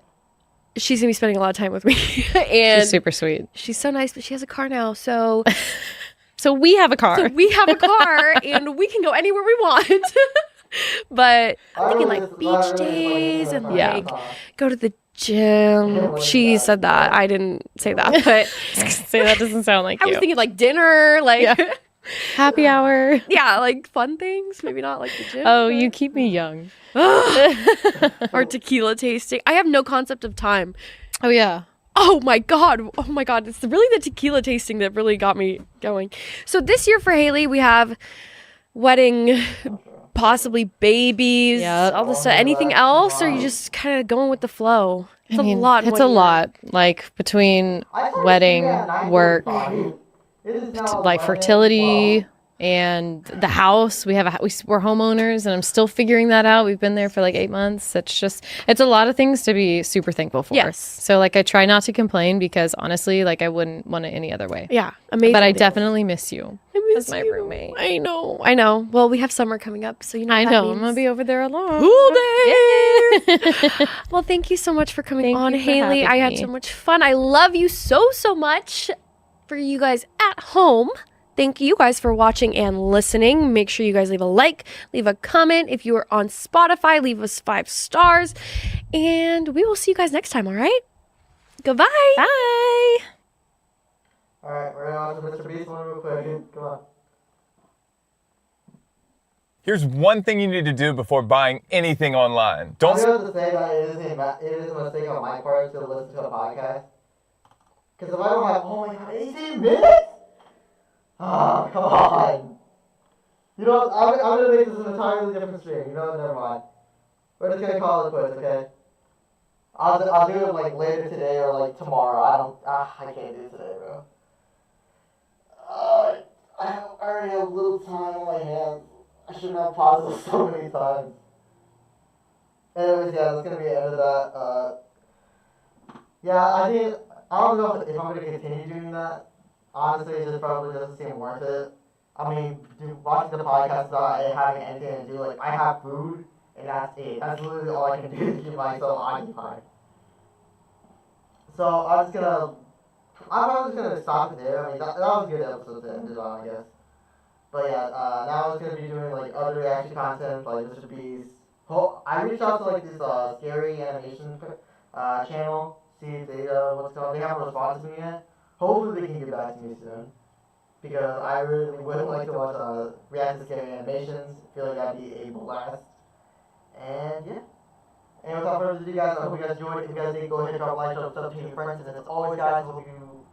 she's going to be spending a lot of time with me. And she's super sweet. She's so nice, but she has a car now, so... So we have a car. So we have a car, and we can go anywhere we want. But I'm thinking like beach days and like go to the gym. She said that. I didn't say that, but say that doesn't sound like I was thinking like dinner, like happy hour. Yeah, like fun things. Maybe not like the gym. Oh, you keep me young. Or tequila tasting. I have no concept of time. Oh yeah. Oh my god. It's really the tequila tasting that really got me going. So this year for Hailey, we have wedding, possibly babies, all this stuff. Anything else, or are you just kind of going with the flow? It's a lot. It's a lot. Like between wedding, work, like fertility, and the house. We're homeowners, and I'm still figuring that out. We've been there for like 8 months. It's a lot of things to be super thankful for. Yes. So like I try not to complain because honestly, like I wouldn't want it any other way. Yeah, amazing. But I definitely miss you. As my roommate. I know. Well, we have summer coming up, so I know. I'm gonna be over there alone. Cool day. Well, thank you so much for coming on, Hailey. I had so much fun. I love you so much. For you guys at home, thank you guys for watching and listening. Make sure you guys leave a like, leave a comment. If you are on Spotify, leave us 5 stars, and we will see you guys next time. All right. Goodbye. Bye. All right, we're on to Mr. Beast one real quick. Come on. Here's one thing you need to do before buying anything online. Don't. I have to say that it is a mistake on my part to listen to a podcast. Because if I don't have, oh my god, 18 minutes? Oh, come on. You know, I'm going to make this an entirely different stream. You know, never mind. We're just going to call it quits, okay? I'll do it like later today or like tomorrow. I can't do it today, bro. I already have little time on my hands. I shouldn't have paused this so many times. Anyways, yeah, that's going to be the end of that. Yeah, I don't know if I'm going to continue doing that. Honestly, it just probably doesn't seem worth it. I mean, watching the podcast without having anything to do, like, I have food, and that's it. That's literally all I can do to keep myself occupied. So, I'm probably just going to stop it there. I mean, that was a good episode to end it on, I guess. But yeah, now I was going to be doing, like, other reaction content, like Mr. Beast. I reached out to, like, this scary animation channel. See if they, they haven't responded to me yet. Hopefully they can get back to me soon. because I really would like to watch react to scary animations. I feel like that'd be a blast. And yeah. And without further ado, guys, I hope you guys enjoyed. If you guys did, go ahead and drop a like, drop a sub to your friends. And as always, guys, I hope you